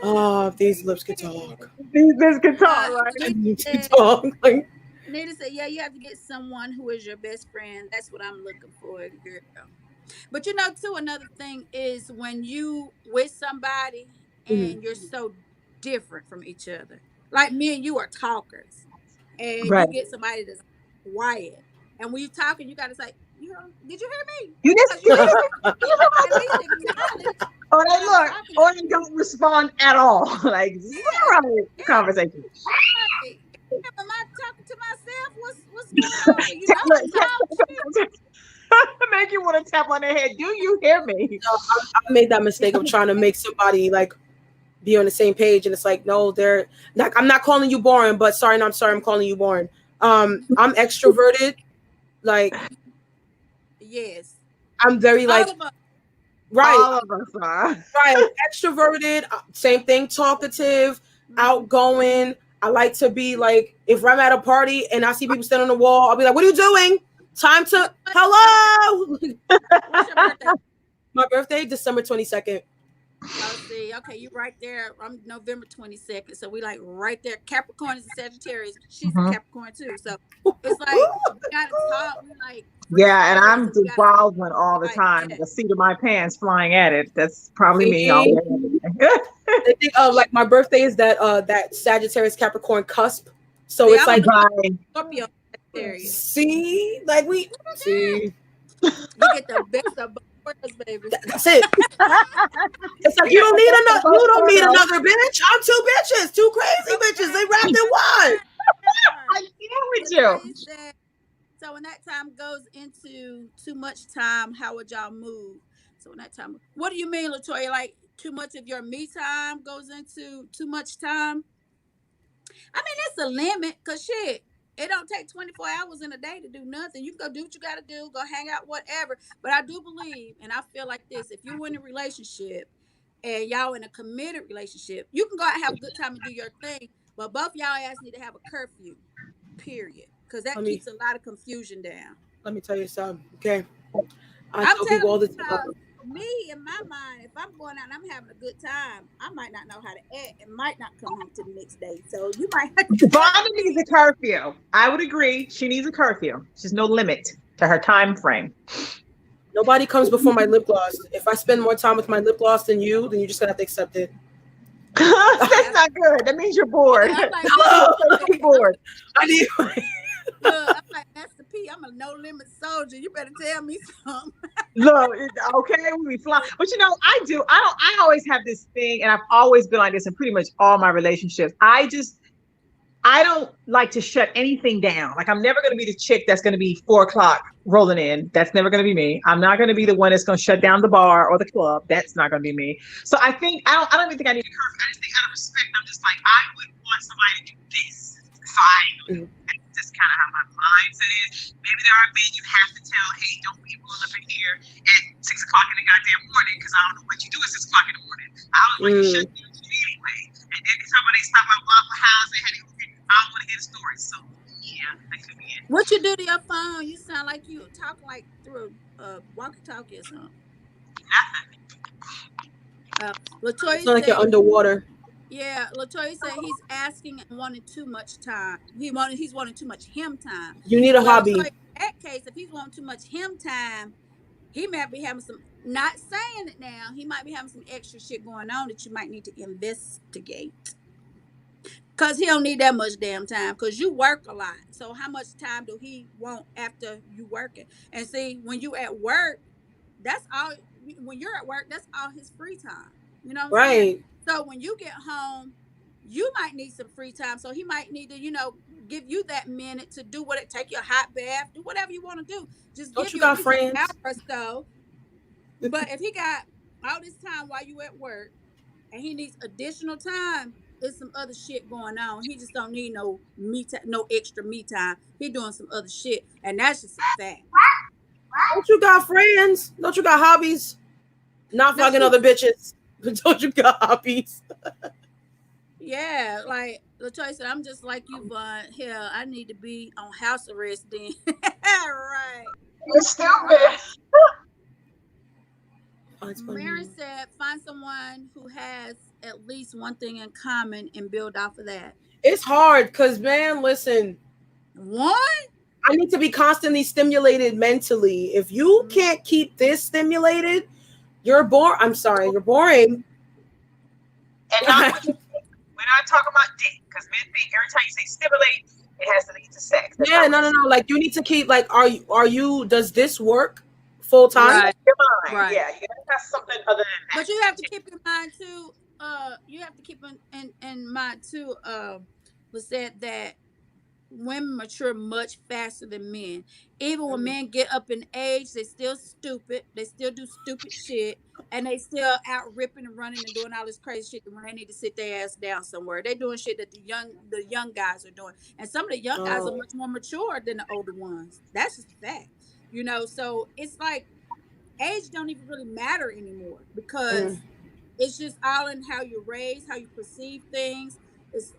Oh, if these lips could talk. This can talk, right? Nita Lips could said, talk. Like, "Yeah, you have to get someone who is your best friend. That's what I'm looking for, girl." But you know, too, another thing is when you with somebody mhm. and you're so different from each other. Like me and you are talkers, and Right. you get somebody that's quiet, and when you talking, you got to say, did you hear me?" You Because you just can't at least acknowledge or that they I'm look talking or to they don't respond at all. Like you. zero Yeah, conversation. right. Am I talking to myself? What's going on here? You know Look, I'm talking shit. make you want to tap on their head. Do you hear me? I made that mistake of trying to make somebody like be on the same page, and it's like, no, they're not. I'm not calling you boring, but sorry, no, I'm sorry, I'm calling you boring. I'm extroverted, like Yes, I'm very all like of us. right, All of us are. right, extroverted. Same thing, talkative, Mhm. outgoing. I like to be like, if I'm at a party and I see people standing on the wall, I'll be like, what are you doing? Time to, hello. What's your birthday? My birthday, December 22nd. Oh, see, okay, you right there. I'm November 22nd, so we like right there. Capricorn is a Sagittarius. She's a Capricorn too, so it's like we gotta talk. We like Yeah, and I'm so we the gotta wild one all the like time. that. The seat of my pants flying at it. That's probably me. All See? day. They think of like my birthday is that Sagittarius Capricorn cusp. So See, it's like, Bye. Scorpio Sagittarius. see, like we see. You get the best of both worlds, baby. That's it. It's like you don't need another bitch. I'm two bitches, two crazy bitches. They wrapped in one. I deal with you. So when that time goes into too much time, how would y'all move? So when that time, what do you mean, Latoya? Like too much of your me time goes into too much time? I mean, it's a limit, cause shit, it don't take 24 hours in a day to do nothing. You can go do what you gotta do, go hang out, whatever. But I do believe, and I feel like this: if you're in a relationship and y'all in a committed relationship, you can go out and have a good time and do your thing. But both y'all ass need to have a curfew, period, because that keeps a lot of confusion down. Let me tell you something, okay? I'm tell people all the telling time. me, in my mind, if I'm going out and I'm having a good time, I might not know how to act and might not come home to the next day. So you might have to. Vonda needs a curfew. I would agree. She needs a curfew. There's no limit to her time frame. Nobody comes before my lip gloss. If I spend more time with my lip gloss than you, then you're just gonna have to accept it. That's not good. That means you're bored. I'm like, I'm bored. I need. I'm like, Master P, I'm a no limit soldier. You better tell me something. Look, okay, we fly. But you know, I always have this thing, and I've always been like this in pretty much all my relationships. I don't like to shut anything down. Like I'm never going to be the chick that's going to be 4 o'clock rolling in. That's never going to be me. I'm not going to be the one that's going to shut down the bar or the club. That's not going to be me. So I think I don't even think I need a curfew. I just think out of respect, I'm just like I would want somebody to do this. Fine. That's kind of how my mindset is. Maybe there are men you have to tell, hey, don't be pulling up in here at 6 o'clock in the goddamn morning because I don't know what you do at 6 o'clock in the morning. I don't like to shut down anyway. And then somebody stop at Waffle House and had to I don't want to hear the story. So yeah, that could be it. What you do to your phone? You sound like you talking like through a walkie-talkie or something. Nothing. Latoya It's not like you're underwater. Yeah, Latoya said he's asking and wanting too much time. He's wanting too much him time. You need a hobby. Latoya, in that case, if he's wanting too much him time, he might be having some. Not saying it now. He might be having some extra shit going on that you might need to investigate. Cause he don't need that much damn time. Cause you work a lot. So how much time do he want after you working? And see, when you at work, that's all. When you're at work, that's all his free time. You know what I'm saying? So when you get home, you might need some free time. So he might need to, give you that minute to do take your hot bath, do whatever you want to do. Just don't give you got an friends? hour or so. But if he got all this time while you at work and he needs additional time, there's some other shit going on. He just don't need no me time, no extra me time. He doing some other shit, and that's just a fact. Don't you got friends? Don't you got hobbies? Not fucking other bitches, but don't you got hobbies? Yeah, like Latoya said, I'm just like you, but hell, I need to be on house arrest then. Right. You're stupid. Mary said, find someone who has at least one thing in common and build off of that. It's hard because, man, listen. One? I need to be constantly stimulated mentally. If you can't keep this stimulated, you're boring. I'm sorry, you're boring. And not we're not talking about dick, because men think every time you say stimulate, it has to lead to sex. That's no. Like you need to keep are you does this work full time? Right. Your mind. Right. Yeah, you gotta have something other than that. But you have to keep in mind too, you have to keep in mind too, was that women mature much faster than men. Even when men get up in age, they still stupid. They still do stupid shit, and they still out ripping and running and doing all this crazy shit when they need to sit their ass down somewhere. They doing shit that the young guys are doing, and some of the young guys are much more mature than the older ones. That's just a fact, So it's like age don't even really matter anymore because it's just all in how you're raised, how you perceive things. It's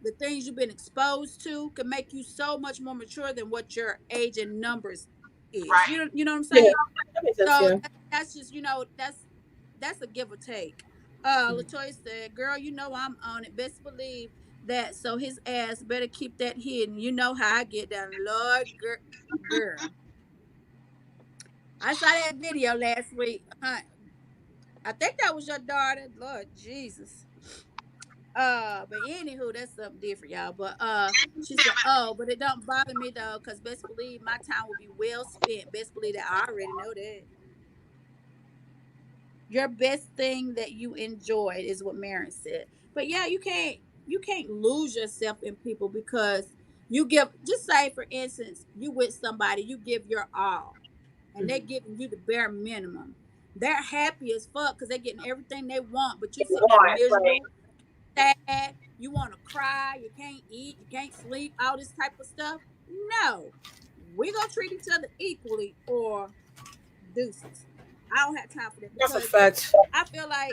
the things you've been exposed to can make you so much more mature than what your age and numbers is. Right. You know what I'm Yeah, saying? that makes sense. So Yeah. that's just, that's a give or take. Latoya said, "Girl, you know I'm on it. Best believe that. So his ass better keep that hidden. You know how I get down, Lord, girl. I saw that video last week. I think that was your daughter. Lord Jesus. But anywho, that's something different, y'all. But she said, "Oh, but it don't bother me though, cause best believe my time will be well spent. Best believe that I already know that." Your best thing that you enjoyed is what Marin said. But yeah, you can't lose yourself in people because you give, just say for instance, you with somebody, you give your all and they're giving you the bare minimum. They're happy as fuck because they're getting everything they want, but you sitting there miserable, sad, you want to cry, you can't eat, you can't sleep, all this type of stuff. No. We gonna treat each other equally or deuces. I don't have time for that That's a because fact. I feel like,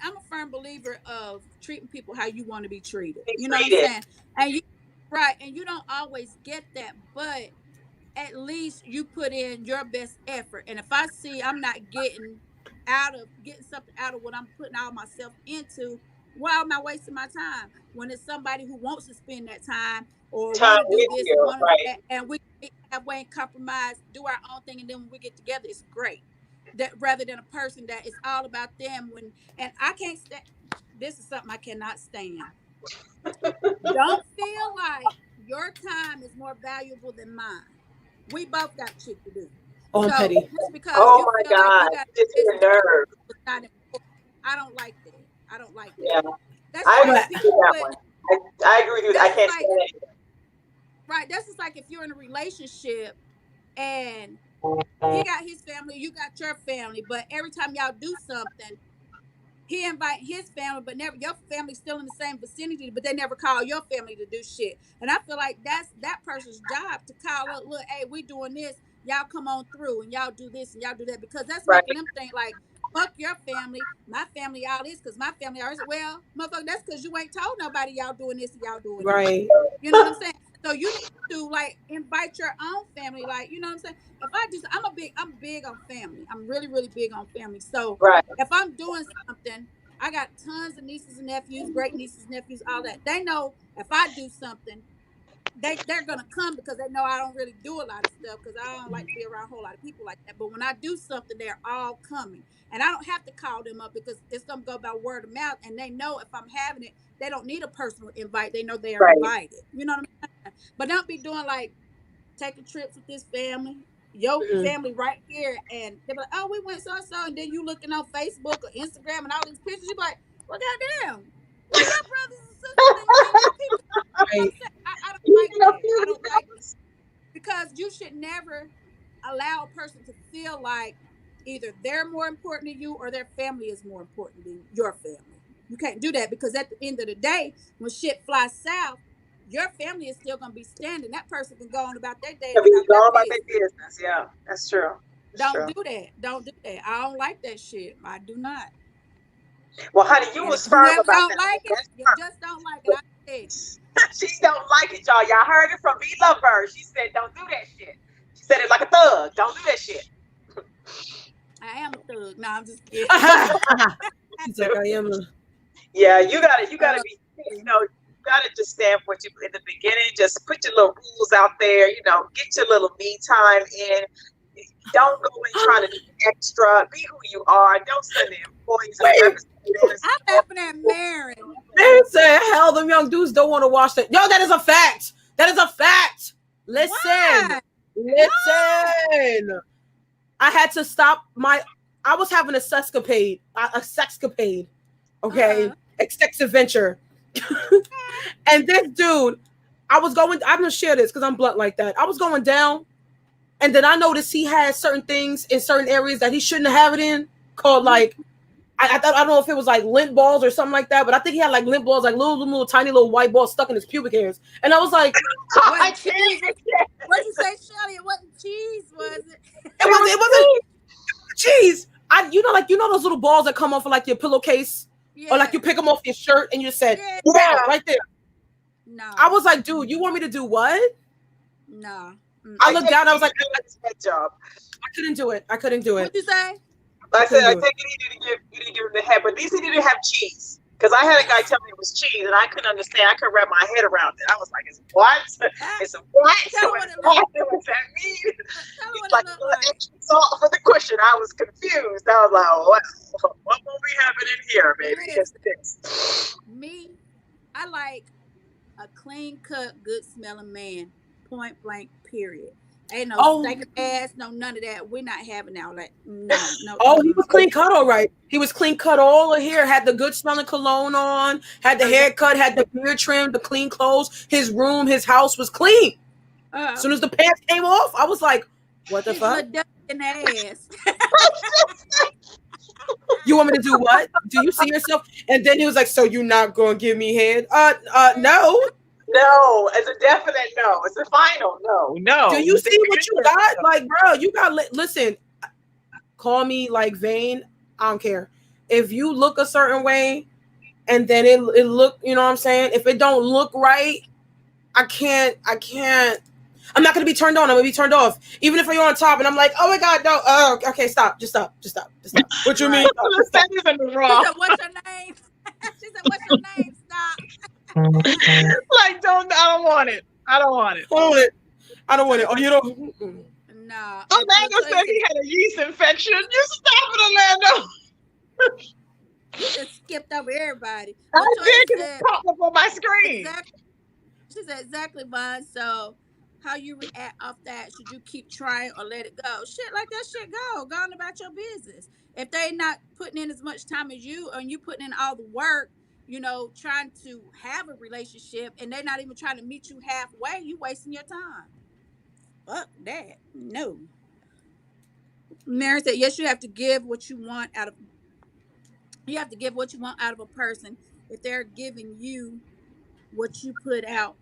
I'm a firm believer of treating people how you want to be treated. You know what I'm saying? And you right, and you don't always get that, but at least you put in your best effort. And if I see I'm not getting something out of what I'm putting all myself into, why am I wasting my time? When it's somebody who wants to spend that time or want to do this and want to do that, and we halfway and compromise, do our own thing, and then when we get together, it's great. That rather than a person that is all about them and I can't stand. This is something I cannot stand. Don't feel like your time is more valuable than mine. We both got shit to do. Oh, I'm So petty. just because you feel like you got It's your nerve. it's not important, I don't like that. I don't like that. Yeah, That's I like agree with that one. I agree with you. I That's can't like- stand it. right. That's just like if you're in a relationship and he got his family, you got your family, but every time y'all do something, he invite his family, but never your family's still in the same vicinity, but they never call your family to do shit. And I feel like that's that person's job to call up, look, hey, we doing this, y'all come on through and y'all do this and y'all do that, because that's Right. making them think like, fuck your family, my family, all this, because my family always, well, motherfucker, that's because you ain't told nobody y'all doing this and y'all doing that. Right. You know what I'm saying? So you need to like invite your own family, like, you know what I'm saying? If I just, I'm big on family. I'm really, really big on family. So Right. if I'm doing something, I got tons of nieces and nephews, great nieces and nephews, all that. They know if I do something, they're gonna come because they know I don't really do a lot of stuff because I don't like to be around a whole lot of people like that. But when I do something, they're all coming, and I don't have to call them up because it's gonna go by word of mouth, and they know if I'm having it, they don't need a personal invite. They know they are Right. invited. You know what I'm saying? But don't be doing like taking trips with this family, your family right here, and they're like, oh, we went so and so, and then you looking on Facebook or Instagram and all these pictures, you be like, well, goddamn, where your brothers and sisters and your people? Right. I don't like that. I don't like it because you should never allow a person to feel like either they're more important than you or their family is more important than your family. You can't do that because at the end of the day, when shit flies south, your family is still gonna be standing. That person can go on about their day. They'll be about going their about their business. business. Yeah, that's true. That's Don't true. do that. Don't do that. I don't like that shit. I do not. Well, honey, you And was firm whoever about don't that. like it, you just don't like it. I said, She don't like it, y'all. Y'all heard it from V Lover. She said, "Don't do that shit." She said it like a thug. Don't do that shit. I am a thug. No, I'm just kidding. She's like, I am. Yeah, you gotta be. You know, you gotta just stand for what you in the beginning. Just put your little rules out there. You know, get your little me time in. Don't go in trying to do extra. Be who you are. Don't send the employees and representatives. I'm laughing at Mary. They say, hell, them young dudes don't want to watch that. Yo, that is a fact. That is a fact. Listen. Why? Listen. I had to stop I was having a sexcapade. Okay. A sex adventure. And this dude, I'm gonna share this because I'm blunt like that. I was going down, and then I noticed he had certain things in certain areas that he shouldn't have it in, called like I don't know if it was like lint balls or something like that, but I think he had like lint balls, like little tiny little white balls stuck in his pubic hairs. And I was like, What cheese? What'd you say, Shelly? It wasn't cheese, was it? it wasn't cheese. You know those little balls that come off of like your pillowcase. Or like you pick them off your shirt and you said, Yeah. "Wow," right there. No. I was like, dude, you want me to do what? No. I looked down. I was like, Head job. I couldn't do it. I couldn't do it. What'd you say? I said, I do it. think you didn't give him the head, but at least he didn't have cheese. Because I had a guy tell me it was cheese, and I couldn't understand. I couldn't wrap my head around it. I was like, "It's what? It's a what? Tell So what it's it what? look What's that mean?" Tell her He's what like, it look "Well, like. extra salt for the cushion." I was confused. I was like, "Oh, wow. What will we have it in here, baby?" It's this. Me, I like a clean cut, good smelling man. Point blank, period. Ain't no Oh. stinking ass, no none of that. We're not having all that. No. Oh, he was clean cut, all right. He was clean cut all of here. Had the good smelling cologne on. Had the haircut. Had the beard trimmed. The clean clothes. His room, his house was clean. As soon as the pants came off, I was like, "What the fuck? In the ass. You want me to do what? Do you see yourself?" And then he was like, "So you're not gonna give me head?" No. No, it's a definite no. It's a final no. No. Do you see what you got? Like, bro, you got listen. Call me like vain. I don't care. If you look a certain way, and then it look, you know what I'm saying? If it don't look right, I can't. I'm not gonna be turned on. I'm gonna be turned off. Even if you're on top, and I'm like, "Oh my god, no." Oh, okay, stop. Just stop. What you mean? That isn't wrong. She said, "What's your name?" She said, "What's your name?" Stop. Like, I don't want it. I don't want it. I don't want it. Oh, you don't. No. Orlando said he had a yeast infection. You stop it, Orlando. You just skipped over everybody. I did, Latoya because it popped up on my screen. Exactly. She said, "Exactly, Vaughn. So how you react off that? Should you keep trying or let it go? Shit, like that shit go. Go on about your business. If they not putting in as much time as you, and you putting in all the work, you know, trying to have a relationship, and they're not even trying to meet you halfway, you wasting your time. Fuck that. No." Mary said, "Yes, you have to give what you want out of. You have to give what you want out of a person. If they're giving you what you put out,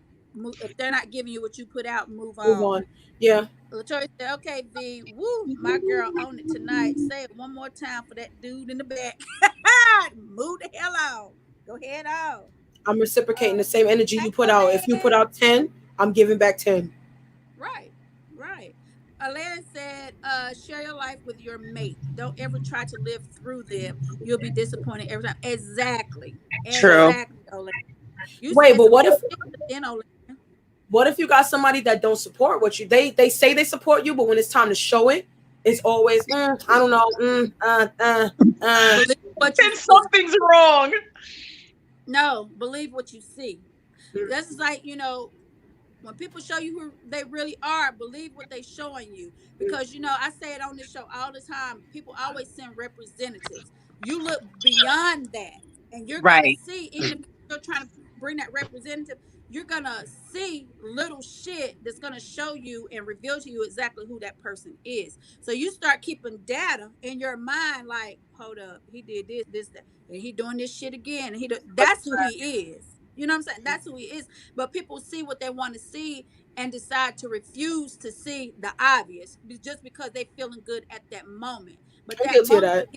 if they're not giving you what you put out, move on." Move on. Yeah. Latoya said, "Okay, V, woo, my girl own it tonight. Say it one more time for that dude in the back. Move the hell on. Go ahead on." I'm reciprocating the same energy you put out. If you put out 10, I'm giving back 10. Right. Alain said, "Share your life with your mate. Don't ever try to live through them. You'll be disappointed every time." Exactly. True. Exactly, Alain. Wait, but what if Alain? What if you got somebody that don't support what you? They say they support you, but when it's time to show it, it's always I don't know. Then something's wrong. No, believe what you see. This is like, you know, when people show you who they really are, believe what they're showing you. Because, you know, I say it on this show all the time. People always send representatives. You look beyond that, and you're going to see, even if you're trying to bring that representative, you're going to see little shit that's going to show you and reveal to you exactly who that person is. So you start keeping data in your mind, like, hold up, he did this, that, and he doing this shit again. And that's who he is. You know what I'm saying? That's who he is. But people see what they want to see and decide to refuse to see the obvious just because they're feeling good at that moment. But that moment,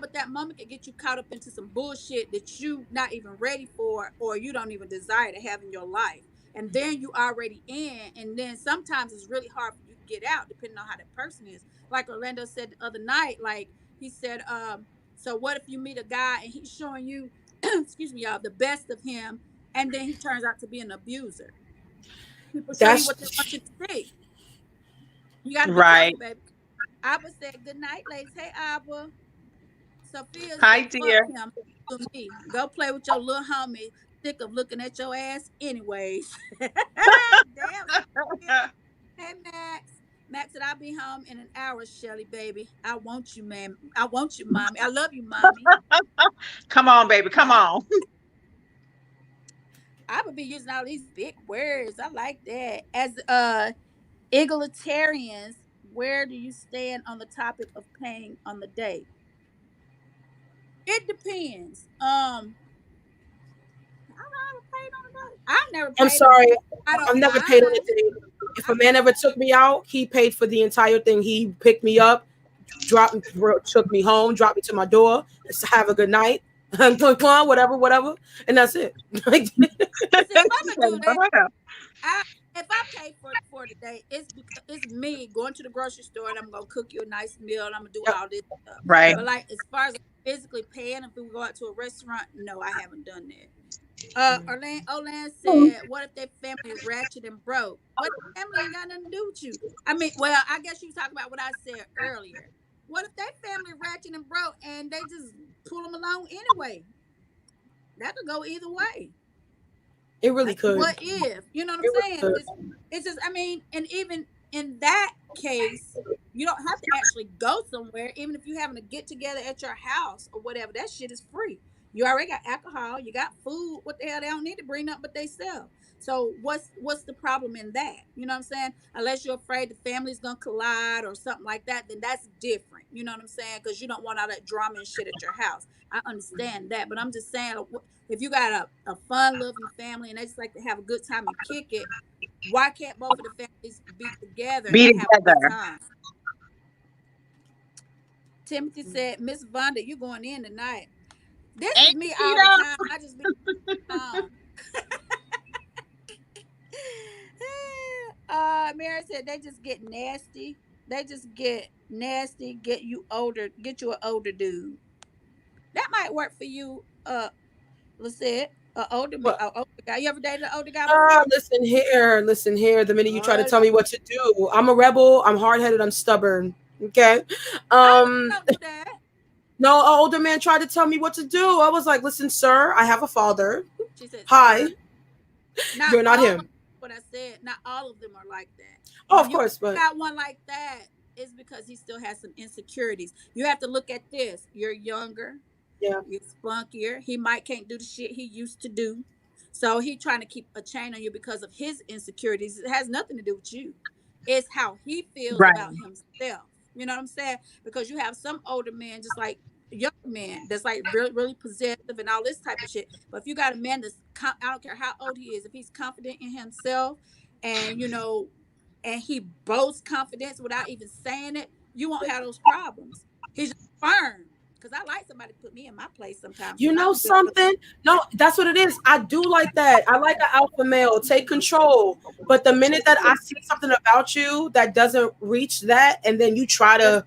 but that moment can get you caught up into some bullshit that you not even ready for, or you don't even desire to have in your life. And then you already in, and then sometimes it's really hard for you to get out, depending on how that person is. Like Orlando said the other night, like he said, so what if you meet a guy and he's showing you, excuse me, y'all, the best of him, and then he turns out to be an abuser? People show you what they want you to see. You got to be careful, baby. Abba said, "Good night, ladies." Hey, Abba. Sophia. Hi, dear. Me. Go play with your little homie. Sick of looking at your ass anyways. Damn. Hey, Max. Max said, "I'll be home in an hour, Shelly, baby. I want you, man. I want you, mommy. I love you, mommy." Come on, baby. Come on. I would be using all these big words. I like that. As egalitarians, where do you stand on the topic of paying on the date? It depends. I've never paid. I'm sorry. I've never paid on a date. If a man ever took me out, he paid for the entire thing. He picked me up, took me home, dropped me to my door. Let's have a good night. whatever, and that's it. Like, See, if I'm gonna do that, if I pay for the day, it's because it's me going to the grocery store and I'm gonna cook you a nice meal and I'm gonna do all this stuff. Right. But like as far as physically paying, if we go out to a restaurant, no, I haven't done that. Olan said, "What if their family is ratchet and broke? What if family ain't got nothing to do with you? I mean, well, I guess you talking about what I said earlier. What if their family ratchet and broke and they just pull them along anyway? That could go either way. it really could. What if? You know what It I'm really saying? could. It's just, I mean, and even in that case, you don't have to actually go somewhere. Even if you're having a get together at your house or whatever, that shit is free. You already got alcohol, you got food. What the hell? They don't need to bring up, but they sell. So what's the problem in that? You know what I'm saying? Unless you're afraid the family's gonna collide or something like that, then that's different. You know what I'm saying? Because you don't want all that drama and shit at your house. I understand that, but I'm just saying, if you got a fun loving family and they just like to have a good time and kick it, why can't both of the families be together Be and have a good together. time? Timothy said, Miss Vonda, you going in tonight. This is Ain't me she all the though? time. I just be Mary said they just get nasty. They just get nasty, get you an older dude. That might work for you, Lisette. An older guy. You ever dated an older guy before? Listen here. The minute you try to tell me what to do, I'm a rebel. I'm hard headed. I'm stubborn. Okay. Don't do that. No, an older man tried to tell me what to do. I was like, listen, sir, I have a father. She said, Hi. You're not all him. What I said, not all of them are like that. Oh, When of you course, but got one like that, it's because he still has some insecurities. You have to look at this. You're younger. yeah. You're spunkier. He might can't do the shit he used to do. So he trying to keep a chain on you because of his insecurities. It has nothing to do with you. It's how he feels Right. about himself. You know what I'm saying? Because you have some older men, just like young men, that's like really, really possessive and all this type of shit. But if you got a man that's, I don't care how old he is, if he's confident in himself and, you know, and he boasts confidence without even saying it, you won't have those problems. He's just firm. Because I like somebody to put me in my place sometimes. You know something? No, that's what it is. I do like that. I like an alpha male. Take control. But the minute that I see something about you that doesn't reach that, and then you try to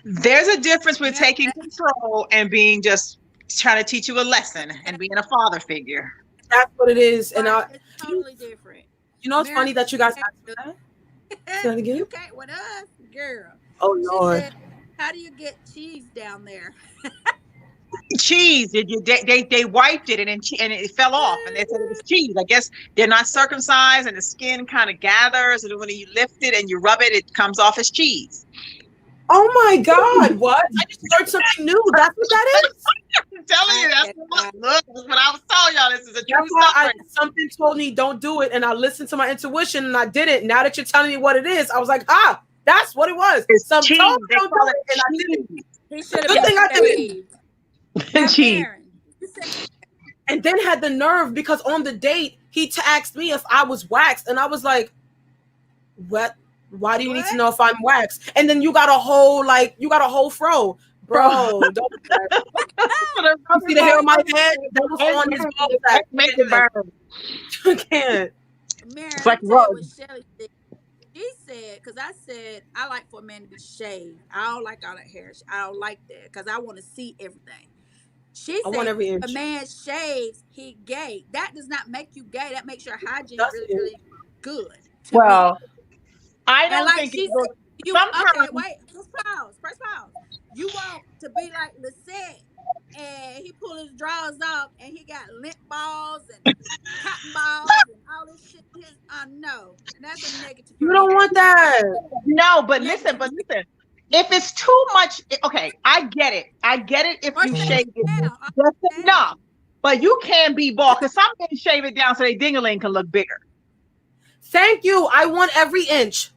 There's a difference with taking control and being just trying to teach you a lesson and being a father figure. That's what it is. And it's totally different. You know, it's funny that you guys asked that. Say that again? You can't with us, girl. Oh Lord. Said, how do you get cheese down there? Cheese. They wiped it and it fell off and they said it was cheese. I guess they're not circumcised and the skin kind of gathers and when you lift it and you rub it, it comes off as cheese. Oh my God! What? I just learned something new. That's what that is. I'm telling you, that's what I was telling y'all. This is a true story. Something told me don't do it, and I listened to my intuition and I did it. Now that you're telling me what it is, I was like, that's what it was. Some cheese. told me don't do it, and I did it. He should have Good thing I did it. Cheese. And then had the nerve because on the date he asked me if I was waxed, and I was like, "What? Why do you need to know if I'm waxed?" And then you got a whole fro, bro. Don't do that. You see the hair on my head? That was on his ball sack. Make it burn. You can't. Mary, It's like what Shelly said. She said, because I said I like for a man to be shaved. I don't like all that hair. I don't like that because I want to see everything. She said, want every if inch. a man shaves, he gay. That does not make you gay. That makes your hygiene really, really good. Well, I don't like think she it was, said, you sometimes, okay, wait, first pause. You want to be like Lisette and he pull his drawers off and he got lint balls and cotton balls and all this shit. No, that's a negative. You don't want that. No, but listen. If it's too much, okay, I get it if you shave it just enough. But you can be bald because some men shave it down so their ding-a-ling can look bigger. Thank you. I want every inch.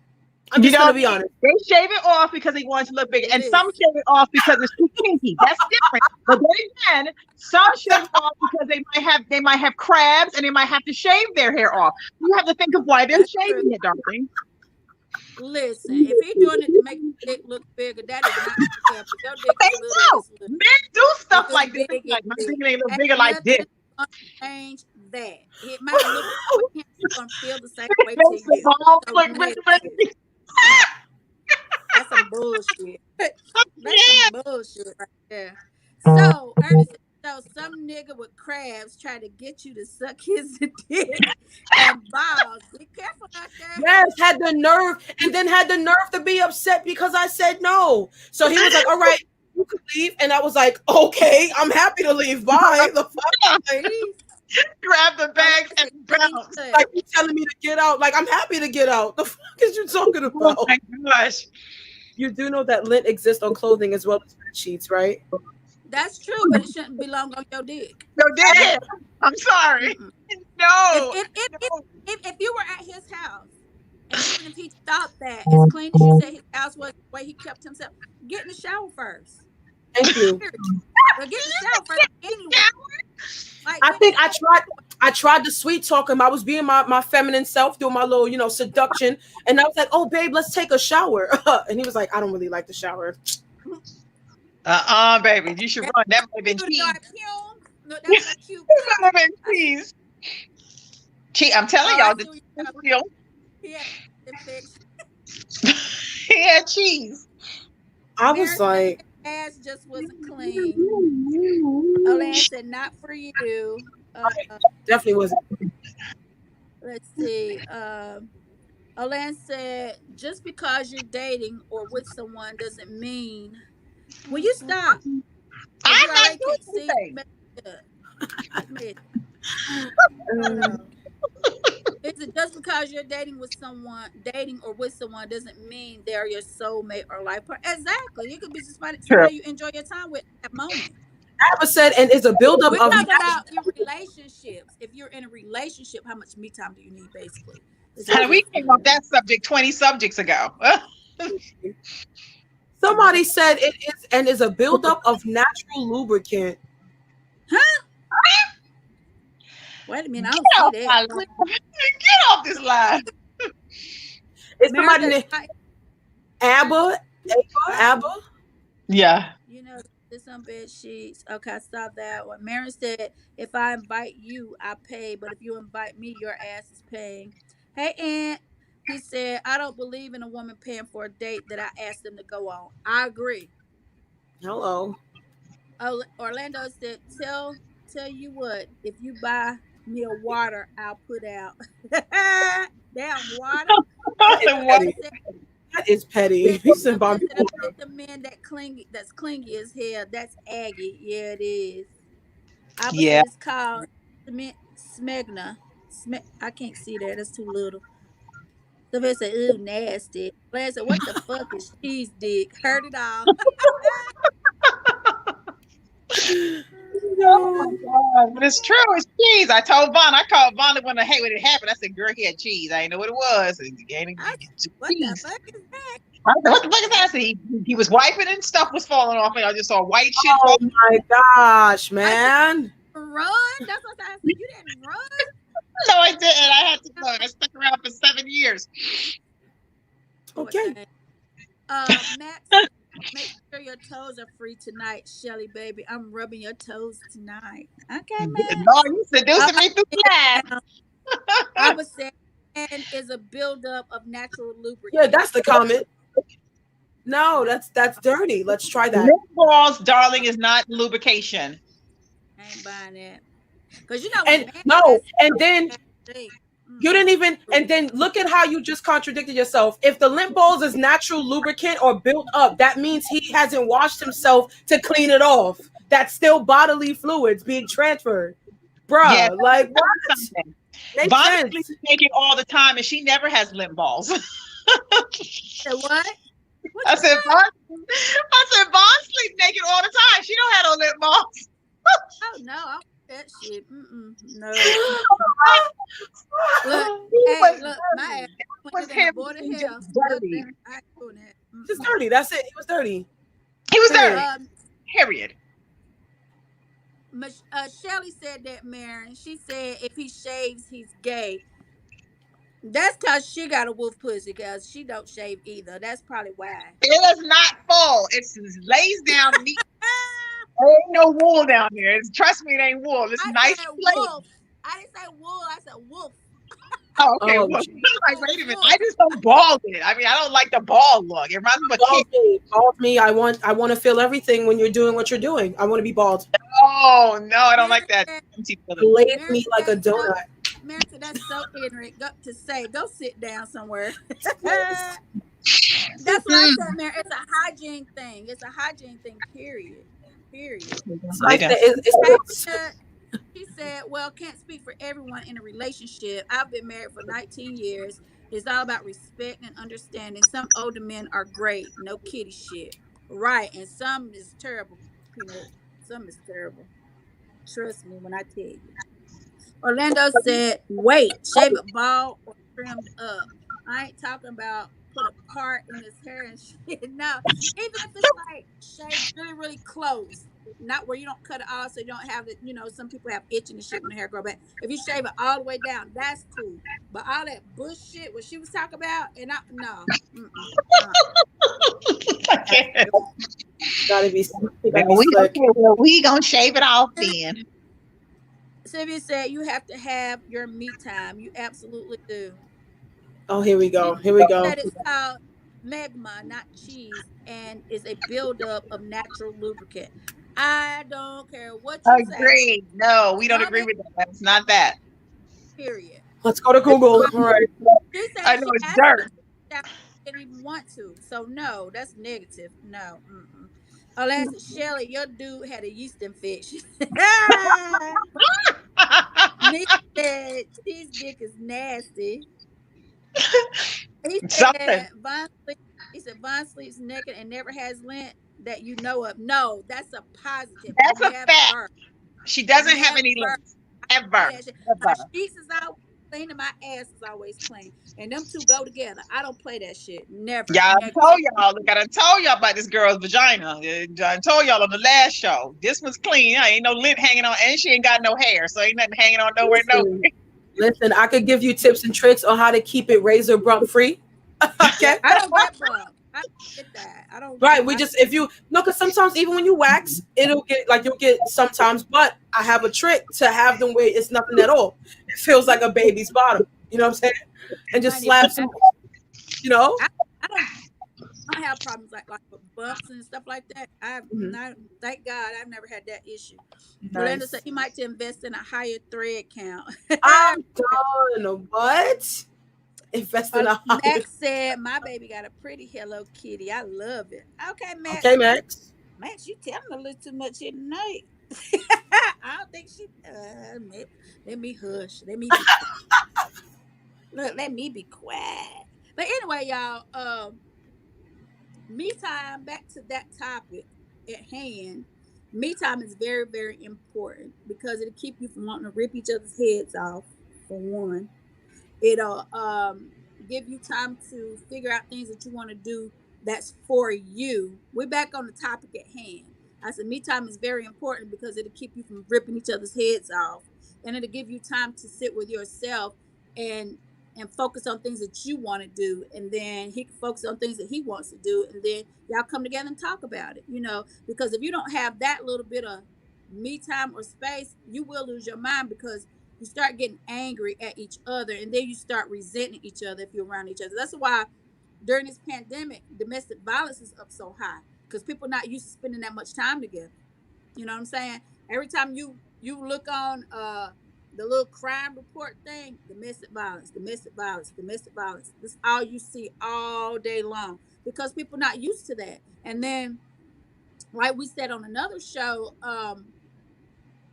I'm just gonna be honest. They shave it off because they want it to look bigger, and some shave it off because it's too kinky. That's different. But then again, some shave it off because they might have crabs and they might have to shave their hair off. You have to think of why they're shaving it, darling. Listen, if he's doing it to make your dick look bigger, that is not fair. But your dick They is little. do. It's little. Men do stuff It's like this. big, Like my it's dick big. ain't look Ain't bigger like this. nothing gonna change that. It might look like him, he's gonna feel the same way to Makes the you. balls So look bigger. negative. That's some bullshit. That's Yeah. some bullshit right there. So Ernest, so some nigga with crabs try to get you to suck his dick and balls. Be careful out there. Yes, had the nerve, and then had the nerve to be upset because I said no. So he was like, "All right, you can leave," and I was like, "Okay, I'm happy to leave. Bye." The fuck, Please. Grab the bags and bounce. like you telling me to get out? Like I'm happy to get out. The fuck is you talking Oh about? my gosh. You do know that lint exists on clothing as well as bed sheets, right? That's true, but it shouldn't belong on your dick. No, did it? I'm sorry. Mm-mm. No. If you were at his house, and even if he thought that as clean as you said his house was, the way he kept himself, get in the shower first. Thank you. Period. But get in the shower first anyway. Like, I think I tried to sweet talk him. I was being my feminine self, doing my little, seduction. And I was like, "Oh, babe, let's take a shower." And he was like, "I don't really like the shower." Baby, you should run. That might have been cheese. No, that's not cute. That might have been cheese. I'm telling y'all, this is real. Yeah, He had cheese. I was like, ass just wasn't clean. Olan said, "Not for you." definitely wasn't. Let's see. Olan said, "Just because you're dating or with someone doesn't mean." Will you stop? I'm You not already doing can see anything. Is it just because you're dating or with someone doesn't mean they're your soulmate or life partner? Exactly. You could be somebody you enjoy your time with at that moment. I ever said, and it's a buildup We're of talking about your relationships. If you're in a relationship, how much me time do you need, basically? Honey, we came off that subject 20 subjects ago. Somebody said it is and is a buildup of natural lubricant. Wait a minute, I don't see that. Get off this line. Is somebody named Abba? Yeah. There's some bed sheets. Okay, I saw that one. Maren said, "If I invite you, I pay, but if you invite me, your ass is paying." Hey, Aunt. He said, "I don't believe in a woman paying for a date that I asked them to go on." I agree. Hello. Orlando said, tell you what, if you buy me a water, I'll put out. Damn, water. That is petty. He said, "Bobby, the men that's clingy as hell. That's Aggie. Yeah, it is. Yeah. It's called Smegna. I can't see that. That's too little. Somebody said, "Ooh, nasty." Blair said, "What the fuck is cheese dick?" Heard it all. Oh my God. But it's true. It's cheese. I told Vaughn. I called Vaughn when it happened. I said, "Girl, he had cheese." I didn't know what it was. What the fuck is that? I said, "What the fuck is that?" I said, he was wiping and stuff was falling off, and I just saw white shit. Oh my gosh, man! Run? That's what I said. You didn't run? No, I didn't. I had to go. I stuck around for 7 years. Okay. Max, make sure your toes are free tonight, Shelly, baby. I'm rubbing your toes tonight. Okay, man. No, you seducing me through class. I would say, and is a buildup of natural lubricant. Yeah, that's the comment. No, that's dirty. Let's try that. Lip balls, darling, is not lubrication. I ain't buying that. Because and then you didn't even, and then look at how you just contradicted yourself. If the lint balls is natural lubricant or built up, that means he hasn't washed himself to clean it off. That's still bodily fluids being transferred. Bruh, Yeah, like what? Vaughn sleeps naked all the time, and she never has lint balls. What? I said, Vaughn sleeps naked all the time. She don't have no lint balls. Oh no, I want that shit. No. Look, my ass was dirty. Just dirty. That's it. He was dirty. He was dirty. Period. Shelly said that, Maren. She said if he shaves, he's gay. That's because she got a wolf pussy because she don't shave either. That's probably why. It is not full. It's lays down neat. There ain't no wool down there. Trust me, it ain't wool. It's I nice said plate. wolf. I didn't say wool. I said wolf. Oh, okay. Oh, Well, geez. like, wait a minute. I just don't bald it. I mean, I don't like the bald look. It reminds me of a Bald kid. me, bald me. I want to feel everything when you're doing what you're doing. I want to be bald. Oh no, I don't like that. Glaze me like a donut. America, that's so ignorant. Go sit down somewhere. That's what I said, Mary. It's a hygiene thing. It's a hygiene thing, period. Like it's She said, well, can't speak for everyone in a relationship. I've been married for 19 years. It's all about respect and understanding. Some older men are great. No kitty shit. Right. And some is terrible, Peanut. Some is terrible. Trust me when I tell you. Orlando said, wait, shave it bald or trimmed up. I ain't talking about put a part in his hair and shit. No. Even if it's like shaved really, really close. Not where you don't cut it off so you don't have it, some people have itching and shit when the hair grow back. If you shave it all the way down, that's cool. But all that bush shit, what she was talking about, and no. Gotta be we gonna shave it off then. Sylvia said you have to have your me time. You absolutely do. Oh, here we go. That is called magma, not cheese, and is a buildup of natural lubricant. I don't care what you say. Agreed. No, we don't agree with that. That's not that. Period. Let's go to Google. All right. I know it's dirt. Didn't even want to. So no, that's negative. No. Alas, Shelly, your dude had a yeast infection. Nick said his dick is nasty. He said Von sleeps naked and never has lint that you know of. No, that's a positive. That's a fact. She doesn't have any lint. Ever. My sheets is always clean and my ass is always clean. And them two go together. I don't play that shit. Never. Yeah, I told y'all about this girl's vagina. I told y'all on the last show. This one's clean. Ain't no lint hanging on, and she ain't got no hair, so ain't nothing hanging on nowhere. Listen, I could give you tips and tricks on how to keep it razor bump free. Okay. I don't get bump. I don't get that. I don't. Right. Because sometimes even when you wax, you'll get sometimes, but I have a trick to have them where it's nothing at all. It feels like a baby's bottom. You know what I'm saying? And just slap some, I don't have problems like with bumps and stuff like that. Thank God I've never had that issue. Miranda said he might invest in a higher thread count. I'm done. What? Invest in a higher. Max said my baby got a pretty Hello Kitty. I love it. Okay, Max. Okay, Max. Max, you telling a little too much here tonight. I don't think she. Let me hush. Let me be quiet. But anyway, y'all. Me time. Back to that topic at hand. Me time is very, very important because it'll keep you from wanting to rip each other's heads off. For one, it'll give you time to figure out things that you want to do that's for you. We're back on the topic at hand. I said me time is very important because it'll keep you from ripping each other's heads off, and it'll give you time to sit with yourself and focus on things that you want to do, and then he can focus on things that he wants to do, and then y'all come together and talk about it, because if you don't have that little bit of me time or space, you will lose your mind because you start getting angry at each other, and then you start resenting each other if you're around each other. That's why during this pandemic, domestic violence is up so high because people are not used to spending that much time together. You know what I'm saying? Every time you look on the little crime report thing, domestic violence. This is all you see all day long because people are not used to that. And then, like we said on another show,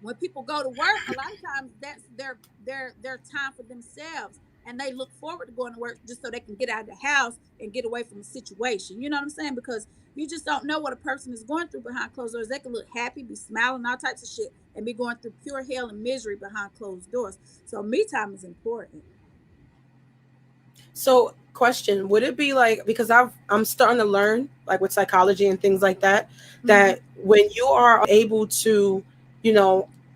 when people go to work, a lot of times that's their time for themselves, and they look forward to going to work just so they can get out of the house and get away from the situation. You know what I'm saying? Because you just don't know what a person is going through behind closed doors. They can look happy, be smiling, all types of shit, and be going through pure hell and misery behind closed doors. So me time is important. So, question, would it be like, because I'm starting to learn, like with psychology and things like that, that when you are able to,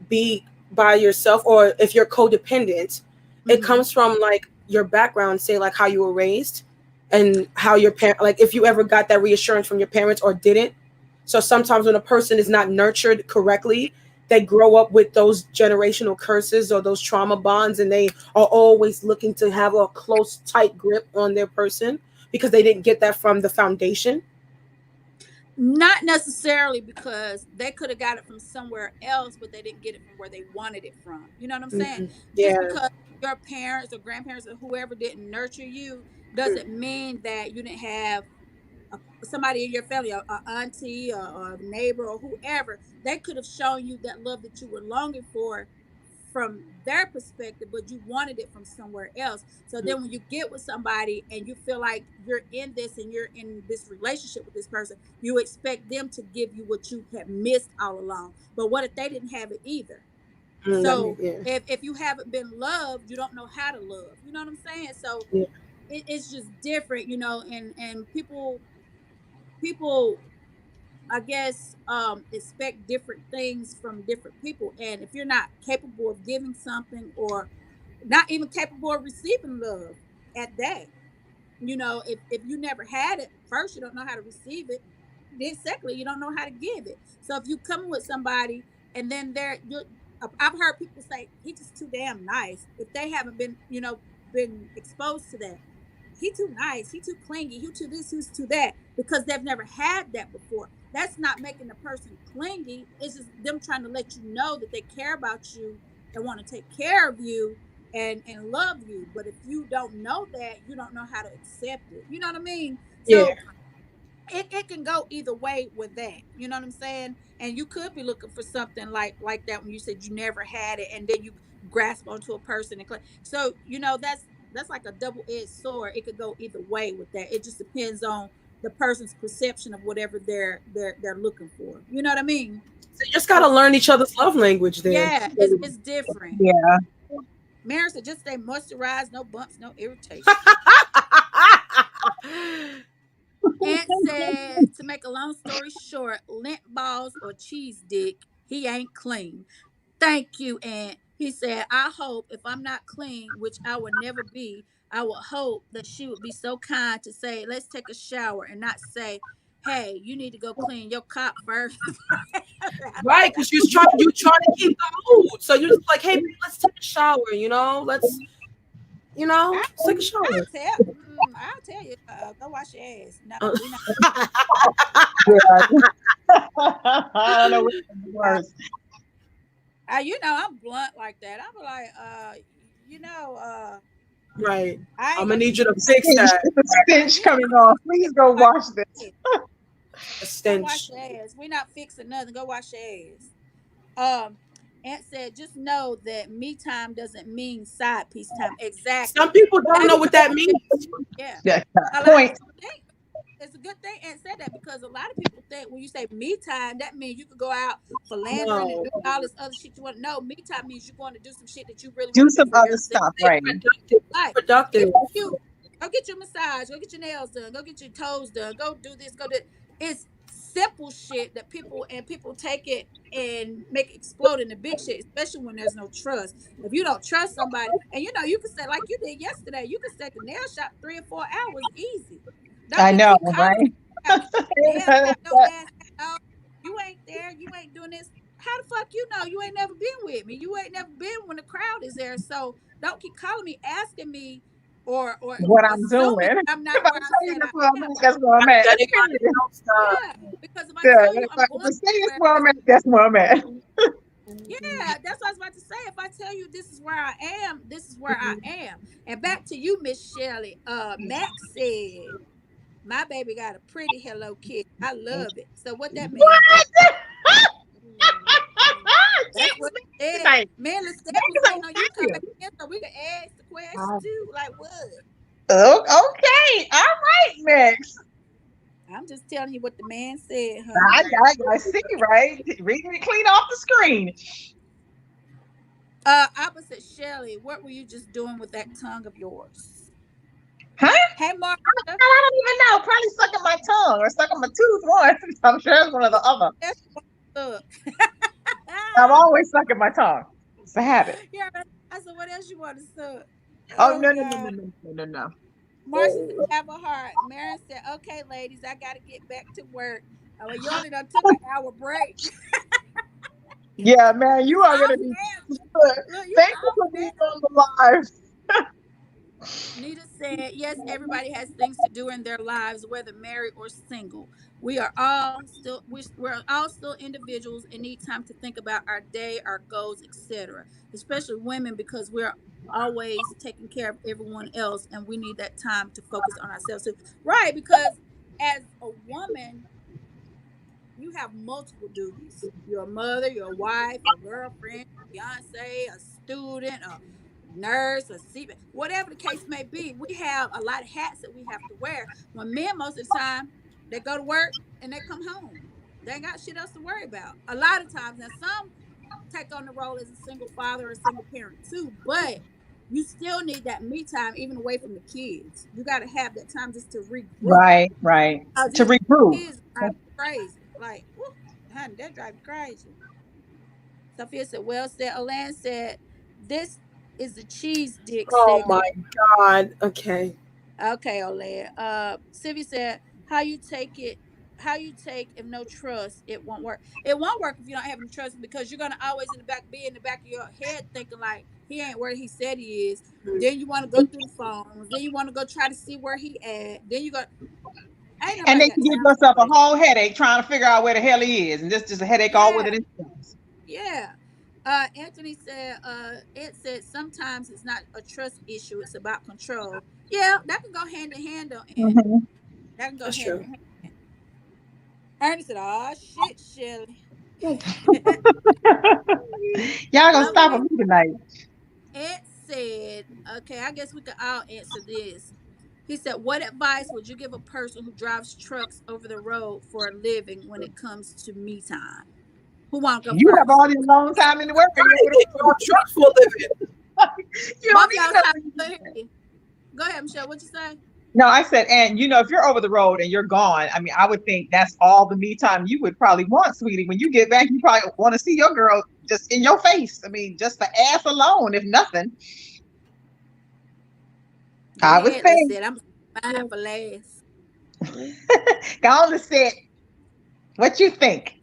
be by yourself, or if you're codependent, it comes from like your background, say like how you were raised and how your parent, like if you ever got that reassurance from your parents or didn't. So sometimes when a person is not nurtured correctly, they grow up with those generational curses or those trauma bonds, and they are always looking to have a close, tight grip on their person because they didn't get that from the foundation. Not necessarily, because they could have got it from somewhere else, but they didn't get it from where they wanted it from. You know what I'm saying? Just Yeah. because your parents or grandparents or whoever didn't nurture you doesn't mean that you didn't have somebody in your family, a auntie or a neighbor or whoever. They could have shown you that love that you were longing for from their perspective, but you wanted it from somewhere else. So then when you get with somebody and you feel like you're in this and you're in this relationship with this person, you expect them to give you what you have missed all along. But what if they didn't have it either? So Yeah. if you haven't been loved, you don't know how to love. You know what I'm saying? So Yeah. it's just different, you know, and people I guess expect different things from different people. And if you're not capable of giving something, or not even capable of receiving love at that, you know, if you never had it, first you don't know how to receive it, then secondly you don't know how to give it. So if you come with somebody and then I've heard people say he's just too damn nice, if they haven't been, you know, been exposed to that. He too nice, he too clingy, he too this, he's too that, because they've never had that before. That's not making the person clingy. It's just them trying to let you know that they care about you and want to take care of you and love you. But if you don't know that, you don't know how to accept it. You know what I mean? Yeah. So it can go either way with that. You know what I'm saying? And you could be looking for something like that when you said you never had it, and then you grasp onto a person and so you know that's like a double-edged sword. It could go either way with that. It just depends on the person's perception of whatever they're looking for. You know what I mean? So you just gotta learn each other's love language there. Yeah, it's different. Yeah. Mary said, just stay moisturized, no bumps, no irritation. Aunt said, to make a long story short, lint balls or cheese dick, he ain't clean. Thank you, Aunt. He said, I hope if I'm not clean, which I will never be, I would hope that she would be so kind to say, let's take a shower, and not say, hey, you need to go clean your cop first. Right, because you trying to keep the mood. So you're just like, hey, let's take a shower, you know? Let's take a shower. I'll tell you, go wash your ass. No, we're not. I don't know which is worse. You know, I'm blunt like that. I'm like, you know, Right. I'm gonna need you to fix that. The stench coming off. Please go wash this. A stench. Go wash your ass. We're not fixing nothing. Go wash your ass. Aunt said, just know that me time doesn't mean side piece time. Exactly. Some people don't know what that means. Yeah. Yeah. A lot Point. of people think it's a good thing Aunt said that, because a lot of people think when you say me time, that means you could go out philandering and do all this other shit you want to know. Me time means you're going to do some shit that you really Do want to some do for other yourself. stuff, right? Productive. You go get your massage, go get your nails done, go get your toes done, go do this, go do. It's simple shit that people take it and make it explode into big shit, especially when there's no trust. If you don't trust somebody, and you know, you could say like you did yesterday, you could stay at the nail shop 3 or 4 hours easy. I know, right? You ain't there, you ain't doing this. How the fuck you know? You ain't never been with me. You ain't never been when the crowd is there. So don't keep calling me, asking me, or what I'm doing. I'm not where I said I am. That's where I'm at. Yeah, because if I tell you I'm going somewhere, that's where I'm at. yeah, that's what I was about to say. If I tell you this is where I am, this is where I am. And back to you, Miss Shelley. Max said, my baby got a pretty Hello Kitty. I love it. So what that means? That's what it said. Man, let's on you come back in so we can ask the question too. Like what? Okay. All right, Max. I'm just telling you what the man said, honey. I see, right? Reading it clean off the screen. Opposite Shelley, what were you just doing with that tongue of yours? Huh? Hey, Mark. I don't even know. Probably sucking my tongue or sucking my tooth. One. I'm sure it's one or the other. I'm always sucking my tongue. It's a habit. Yeah. I said, what else you want to suck? Oh, Oh no, no, no, no, God. no, no, no, no. Marcia said, have a heart. Marion said, okay, ladies, I gotta get back to work. Oh, well, you only done took an hour break. Yeah, man, you are All gonna be dancing. Look, you thank you all for being dancing. on the live. Nita said, yes, everybody has things to do in their lives, whether married or single. We're all still individuals and need time to think about our day, our goals, etc. Especially women, because we're always taking care of everyone else and we need that time to focus on ourselves too. Right, because as a woman, you have multiple duties. You're a mother, you're a wife, a girlfriend, fiance, a student, a nurse, a seaman, whatever the case may be. We have a lot of hats that we have to wear. When men, most of the time, they go to work and they come home. They ain't got shit else to worry about. A lot of times, now some take on the role as a single father or a single parent too, but you still need that me time, even away from the kids. You got to have that time just to regroup. Right, right. To These regroup. kids drive me crazy. Like, whew, honey, that drive me crazy. Sophia said, well said. Alan said, this is the cheese dick Oh segment. my God. Okay. Okay, Olay. Sylvia said, how you take if no trust, it won't work. It won't work if you don't have any trust because you're gonna always be in the back of your head thinking like he ain't where he said he is. Then you want to go through the phones. Then you want to go try to see where he at. Then you go. Ain't And nobody then got you give time yourself for a that. whole headache trying to figure out where the hell he is. And this just a headache all with Yeah. it itself. Yeah. Anthony said, it said sometimes it's not a trust issue, it's about control. Yeah, that can go hand in hand though, and Mhm. that can go That's hand true. in hand. Ernie said, oh shit, Shelly. Y'all gonna stop Lovely. at me tonight. It said, okay, I guess we could all answer this. He said, what advice would you give a person who drives trucks over the road for a living when it comes to me time? Who want to go You have first? all this long time in the work and you over Right. the They drive trucks for a living. you Both don't of y'all need talking, nothing. I couldn't hear you. Go ahead, Michelle. What you say? No, I said, and if you're over the road and you're gone, I mean, I would think that's all the me time you would probably want, sweetie. When you get back, you probably want to see your girl just in your face. I mean, just the ass alone, if nothing. Go I would ahead, let's think. see it. I'm mine for last. Go on and say it. What you think?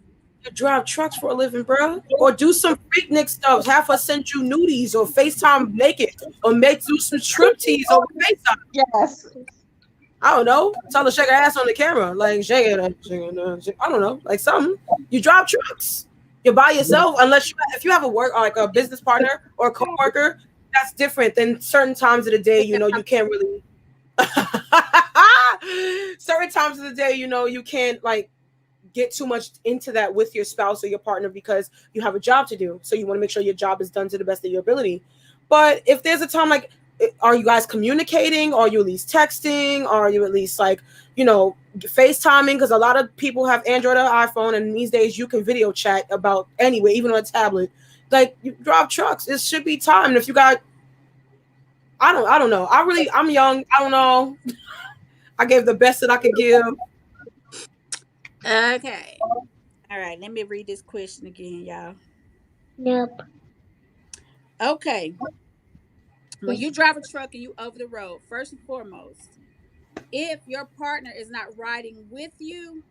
You drive trucks for a living, bro. Or do some freaknik stuff. Have us send you nudies or FaceTime naked or make do some striptease over FaceTime. Yes. I don't know. Tell her shake her ass on the camera. Like I don't know. Like something. You drive trucks. You're by yourself unless if you have a work like a business partner or a coworker, that's different than certain times of the day, you can't really certain times of the day, you can't like get too much into that with your spouse or your partner because you have a job to do. So you want to make sure your job is done to the best of your ability. But if there's a time like, are you guys communicating? Are you at least texting? Are you at least like, FaceTiming? Because a lot of people have Android or iPhone, and these days you can video chat about anyway, even on a tablet. Like you drive trucks, it should be time. And if you got, I don't know. I'm young. I don't know. I gave the best that I could give. Okay. All right. Let me read this question again, y'all. Yep. Okay. When you drive a truck and you over the road, first and foremost, if your partner is not riding with you,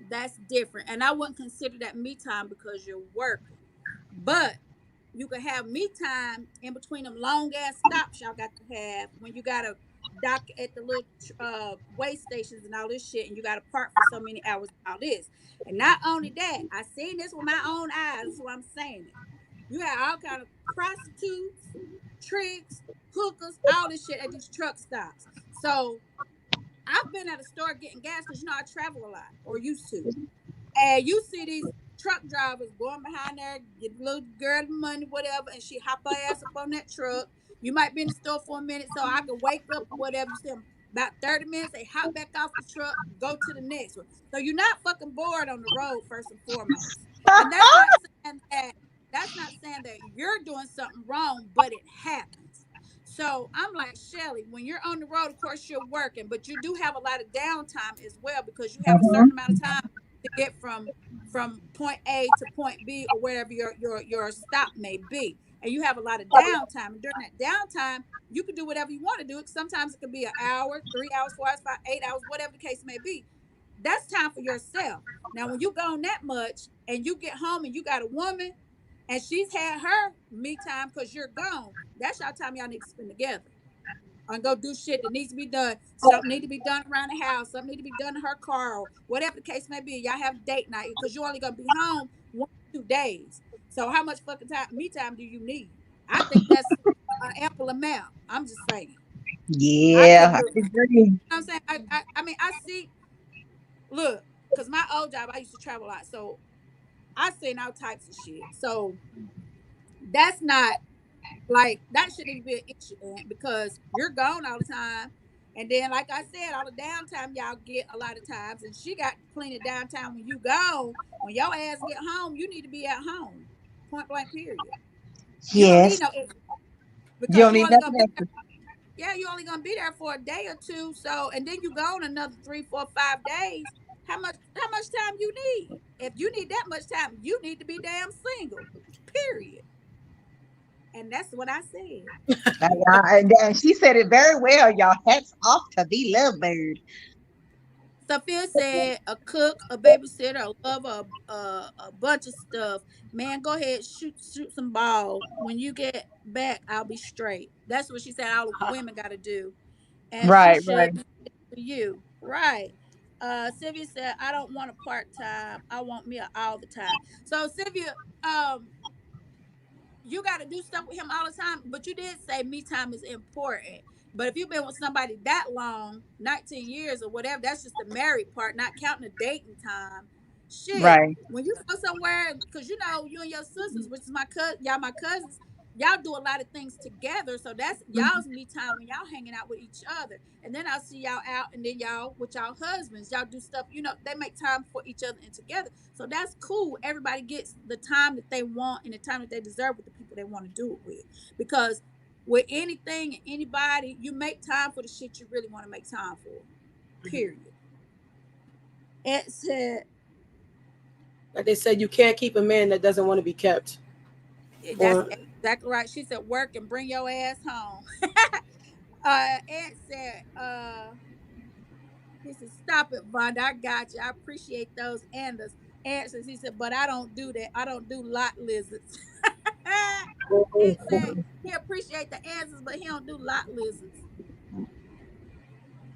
that's different. And I wouldn't consider that me time because you're working. But you can have me time in between them long ass stops y'all got to have when you gotta dock at the little way stations and all this shit, and you gotta park for so many hours and all this. And not only that, I seen this with my own eyes. That's why I'm saying it. You have all kind of prostitutes, tricks, hookers, all this shit at these truck stops. So I've been at a store getting gas because I travel a lot or used to. And you see these truck drivers going behind there, get the little girl the money, whatever, and she hop her ass up on that truck. You might be in the store for a minute so I can wake up or whatever. You see them about 30 minutes, they hop back off the truck, go to the next one. So you're not fucking bored on the road, first and foremost. And that's not saying that you're doing something wrong, but it happens. So I'm like, Shelly, when you're on the road, of course you're working, but you do have a lot of downtime as well because you have a certain amount of time to get from point A to point B or wherever your stop may be. and you have a lot of downtime. And during that downtime, you can do whatever you want to do. Sometimes it could be an hour, 3 hours, 4 hours, 8 hours, whatever the case may be. That's time for yourself. Now, when you gone that much and you get home and you got a woman and she's had her me time because you're gone, that's y'all time y'all need to spend together. And go do shit that needs to be done. Something need to be done around the house. Something need to be done in her car, or whatever the case may be. Y'all have date night because you're only gonna be home 1 or 2 days. So how much fucking time, me time, do you need? I think that's an ample amount. I'm just saying. Yeah, I I agree. You know what I'm saying? I mean, I see. Look, because my old job, I used to travel a lot, so I seen all types of shit. So that's not like that shouldn't even be an issue, man, because you're gone all the time. And then, like I said, all the downtime y'all get a lot of times, and she got plenty of downtime when you go. When your ass get home, you need to be at home. Point blank, period. You don't need Yes. no extra You because don't you need only gonna nothing be there. extra. Yeah, you only gonna be there for a day or two. So, and then you go on another 3, 4, 5 days. How much time you need? If you need that much time, you need to be damn single. Period. And that's what I said. And she said it very well, y'all. Hats off to the lovebird. Sophia said a cook, a babysitter, a lover, a bunch of stuff. Man, go ahead, shoot some ball. When you get back, I'll be straight. That's what she said all the women got to do. And she Right, should right. do it for you. Right. Sylvia said, I don't want a part-time. I want me a all the time. So Sylvia, you got to do stuff with him all the time, but you did say me time is important. But if you've been with somebody that long, 19 years or whatever, that's just the married part, not counting the dating time. Shit, Right. when you go somewhere, because you know you and your sisters, which is my cousin, y'all my cousins, y'all do a lot of things together. So that's y'all's me time when y'all hanging out with each other. And then I'll see y'all out, and then y'all with y'all husbands, y'all do stuff. You know, they make time for each other and together. So that's cool. Everybody gets the time that they want and the time that they deserve with the people they want to do it with. Because with anything and anybody, you make time for the shit you really want to make time for. Period. It said Like they said, you can't keep a man that doesn't want to be kept. that's Or exactly right. She said work and bring your ass home. Ed said, he said, stop it, Vonda. I got you. I appreciate those answers. He said, but I don't do that. I don't do lot lizards. It said he appreciate the answers, but he don't do lot lizards.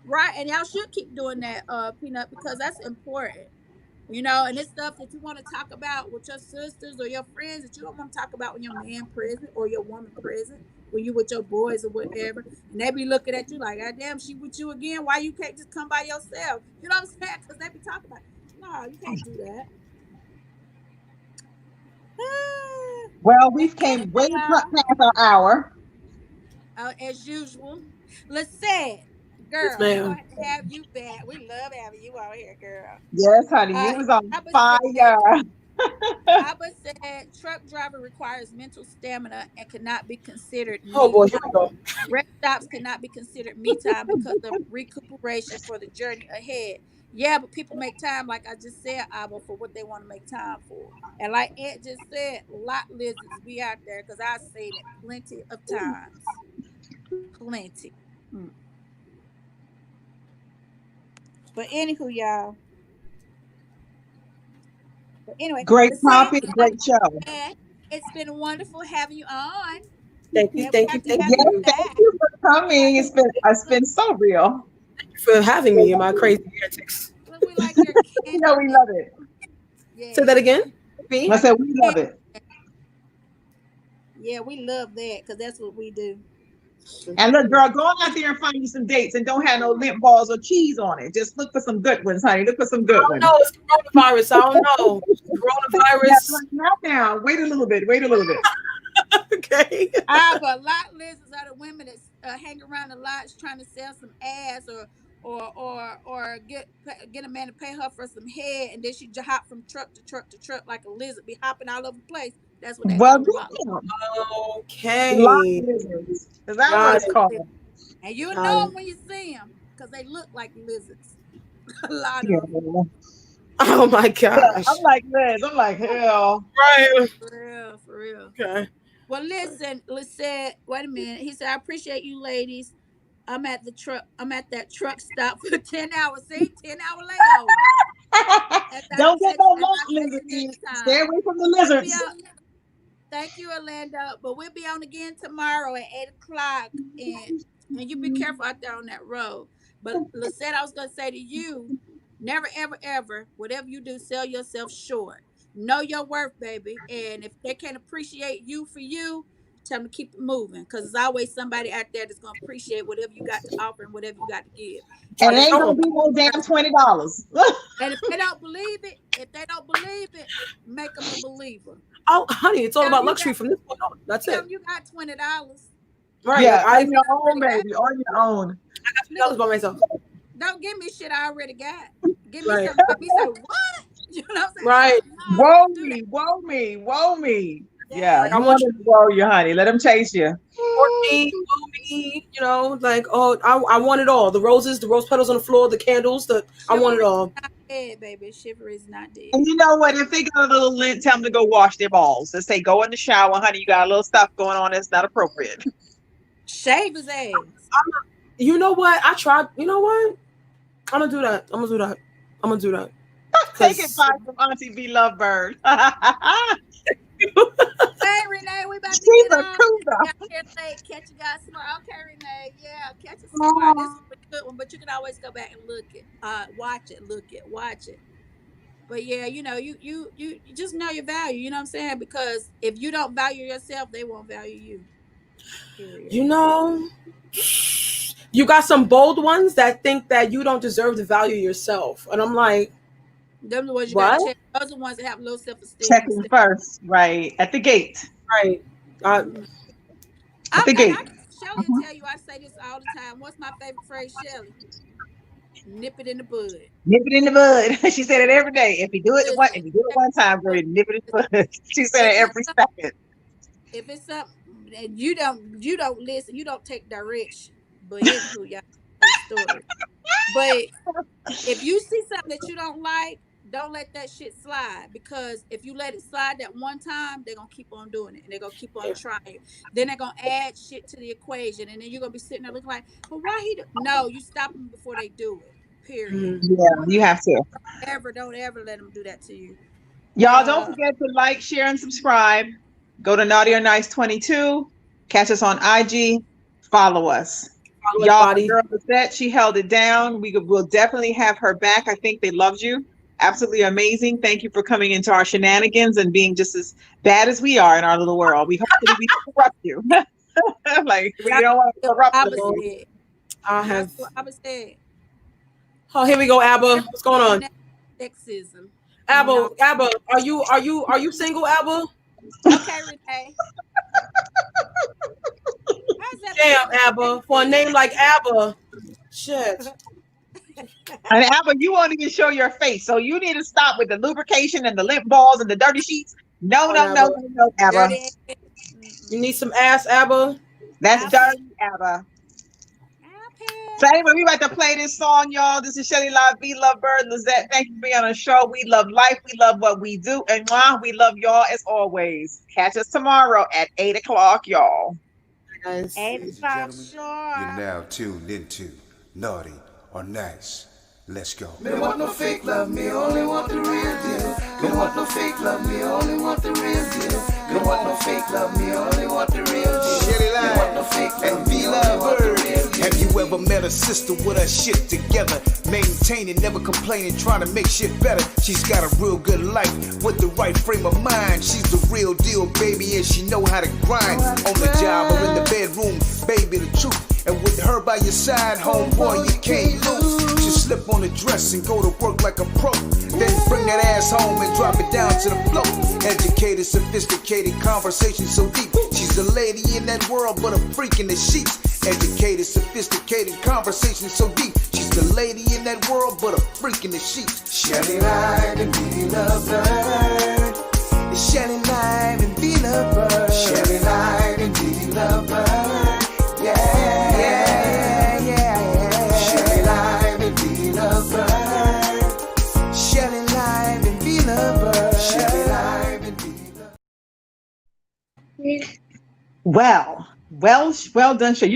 Right. And y'all should keep doing that, Peanut, because that's important. You know, and it's stuff that you want to talk about with your sisters or your friends that you don't want to talk about when your man present or your woman present, when you with your boys or whatever. And they be looking at you like, God damn, she with you again. Why you can't just come by yourself? You know what I'm saying? Because they be talking about, no, you can't do that. Well, And we've came way anyhow, past our hour. as usual, Lisette, yes, girl, we're ma'am. gonna have to have you back. We love having you out here, girl. Yes, honey, you was on Abba said, fire. Abba said truck driver requires mental stamina and cannot be considered Oh me boy, here time. we go. Rest stops cannot be considered me time because of recuperation for the journey ahead. Yeah, but people make time, like I just said, Abba, for what they want to make time for. And like Ed just said, lot lizards be out there because I've seen it plenty of times. Plenty. Mm. But anywho, y'all. But anyway, Great let's say topic, great show. it's been wonderful having you on. Thank you, And we thank you, have to thank have Yes, you you. thank back. you for We have coming. to It's been so real. Thank you for having me in my crazy antics. look, we like your You candid. know we love it. Say that Yes. again. We Me? I like said your we love candid. it. Yeah, we love that because that's what we do. And look, girl, go on out there and find you some dates and don't have no lint balls or cheese on it. Just look for some good ones, honey. Look for some good I don't ones. know. It's coronavirus. I don't know. That's Coronavirus. right, not now. Wait a little bit. Wait a little bit. Okay. But lot lizards are the women that hang around the lots trying to sell some ass or get a man to pay her for some head, and then she hop from truck to truck to truck like a lizard, be hopping all over the place. That's what they Well, call a lot. damn. Lot Okay. lizards. Is that what Got it's it. called? And you'll Got know it. them when you see them because they look like lizards. A lot Yeah. of them. Oh my I'm gosh. like Liz. I'm like, hell. Right. For real, for real. Okay. Well, listen, Lisette, wait a minute. He said, I appreciate you ladies. I'm at the truck. I'm at that truck stop for 10 hours. See, 10-hour layover. Don't get no lunch, As I lizard. said next Stay time. away from the We'll be lizards. out. Thank you, Orlando. But we'll be on again tomorrow at 8 o'clock. And you be careful out there on that road. But Lisette, I was gonna say to you, never, ever, ever, whatever you do, sell yourself short. Know your worth, baby. And if they can't appreciate you for you, tell them to keep it moving. Because there's always somebody out there that's gonna appreciate whatever you got to offer and whatever you got to give. And it ain't gonna be no damn $20. And if they don't believe it, make them a believer. Oh, honey, it's all about luxury from this point on. That's Tell it. them you got $20. Right. Yeah, I on your own, baby, on your own. got $2 by myself. Don't give me shit I already got. Give me Right. something. Be so what? You know what I'm saying? Right. No, Woe do me, that. woe me, woe me. Yeah, Like, I I want want to grow you, honey. Let them chase you. For me, you know, like, oh, I want it all. The roses, the rose petals on the floor, the candles, I want it all. Not dead, baby. Chivalry is not dead. And you know what? If they got a little lint, tell them to go wash their balls. Let's say go in the shower, honey. You got a little stuff going on that's not appropriate. Shave his ass. You know what? I tried. You know what? I'm gonna do that. Take advice from Auntie V Lovebird. Hey, Renee, we about to She's get a on. cougar. Got here late. Catch you guys tomorrow. Okay, Renee. Yeah, catch us tomorrow. This is a good one, but you can always go back and watch it. But yeah, you know, you just know your value. You know what I'm saying? Because if you don't value yourself, they won't value you. Period. You know, you got some bold ones that think that you don't deserve to value yourself, and I'm like, Them the ones you what? gotta check. Those are the ones that have low self-esteem. Checking first, right at the gate. Right? At the gate. Shelly will tell you I say this all the time. What's my favorite phrase, Shelly? Nip it in the bud. Nip it in the bud. She said it every day. If you do it one time, girl, nip it in the bud. She said it every second. If it's something and you don't listen, you don't take direction. But anywho, y'all story. But if you see something that you don't like, don't let that shit slide, because if you let it slide that one time, they're gonna keep on doing it and they're gonna keep on trying. Then they're gonna add shit to the equation, and then you're gonna be sitting there looking like, well, why he no, you stop them before they do it. Period. Yeah, you have to. Don't ever let them do that to you. Y'all don't forget to like, share, and subscribe. Go to Naughty or Nice 22. Catch us on IG. Follow us. Y'all, girl Lisette, she held it down. We'll definitely have her back. I think they loved you. Absolutely amazing. Thank you for coming into our shenanigans and being just as bad as we are in our little world. We hope that we don't corrupt you. Like, we don't want to corrupt you. I was saying. Oh, here we go, Abba. What's going on? Sexism. Abba, are you single, Abba? Okay, Renee. Damn, Abba. For a name like Abba. Shit. And Abba, you won't even show your face. So you need to stop with the lubrication and the lip balls and the dirty sheets. No, Abba. You need some ass, Abba. That's dirty, Abba. So anyway, we about to play this song, y'all. This is Shelly Live, V Lovebird, Lisette. Thank you for being on the show. We love life. We love what we do. And we love y'all as always. Catch us tomorrow at 8 o'clock, y'all. Guys. 8 o'clock, sure. You're now tuned into Naughty or Nice. Let's go. Me don't want no fake love, me only want the real deal. Me don't want no fake love, me only want the real deal. Me don't want no fake love, me only want the real deal. Shelly Live and V Lovebird. Have you ever met a sister with her shit together? Maintaining, never complaining, trying to make shit better. She's got a real good life with the right frame of mind. She's the real deal, baby, and she know how to grind. On the job or in the bedroom, baby, the truth. And with her by your side, homeboy, you can't lose. She slip on the dress and go to work like a pro. Then bring that ass home and drop it down to the floor. Educated, sophisticated, conversation so deep. She's a lady in that world, but a freak in the sheets. Educated, sophisticated, conversation so deep. She's the lady in that world, but a freak in the sheets. Shelly Live and V Lovebird. Shelly Live and V Lovebird. Shelly Live and V Lovebird. Yeah. Shelly Live and V Lovebird. Shelly Live and V Lovebird. Shelly Live and V Lovebird. Well done, show.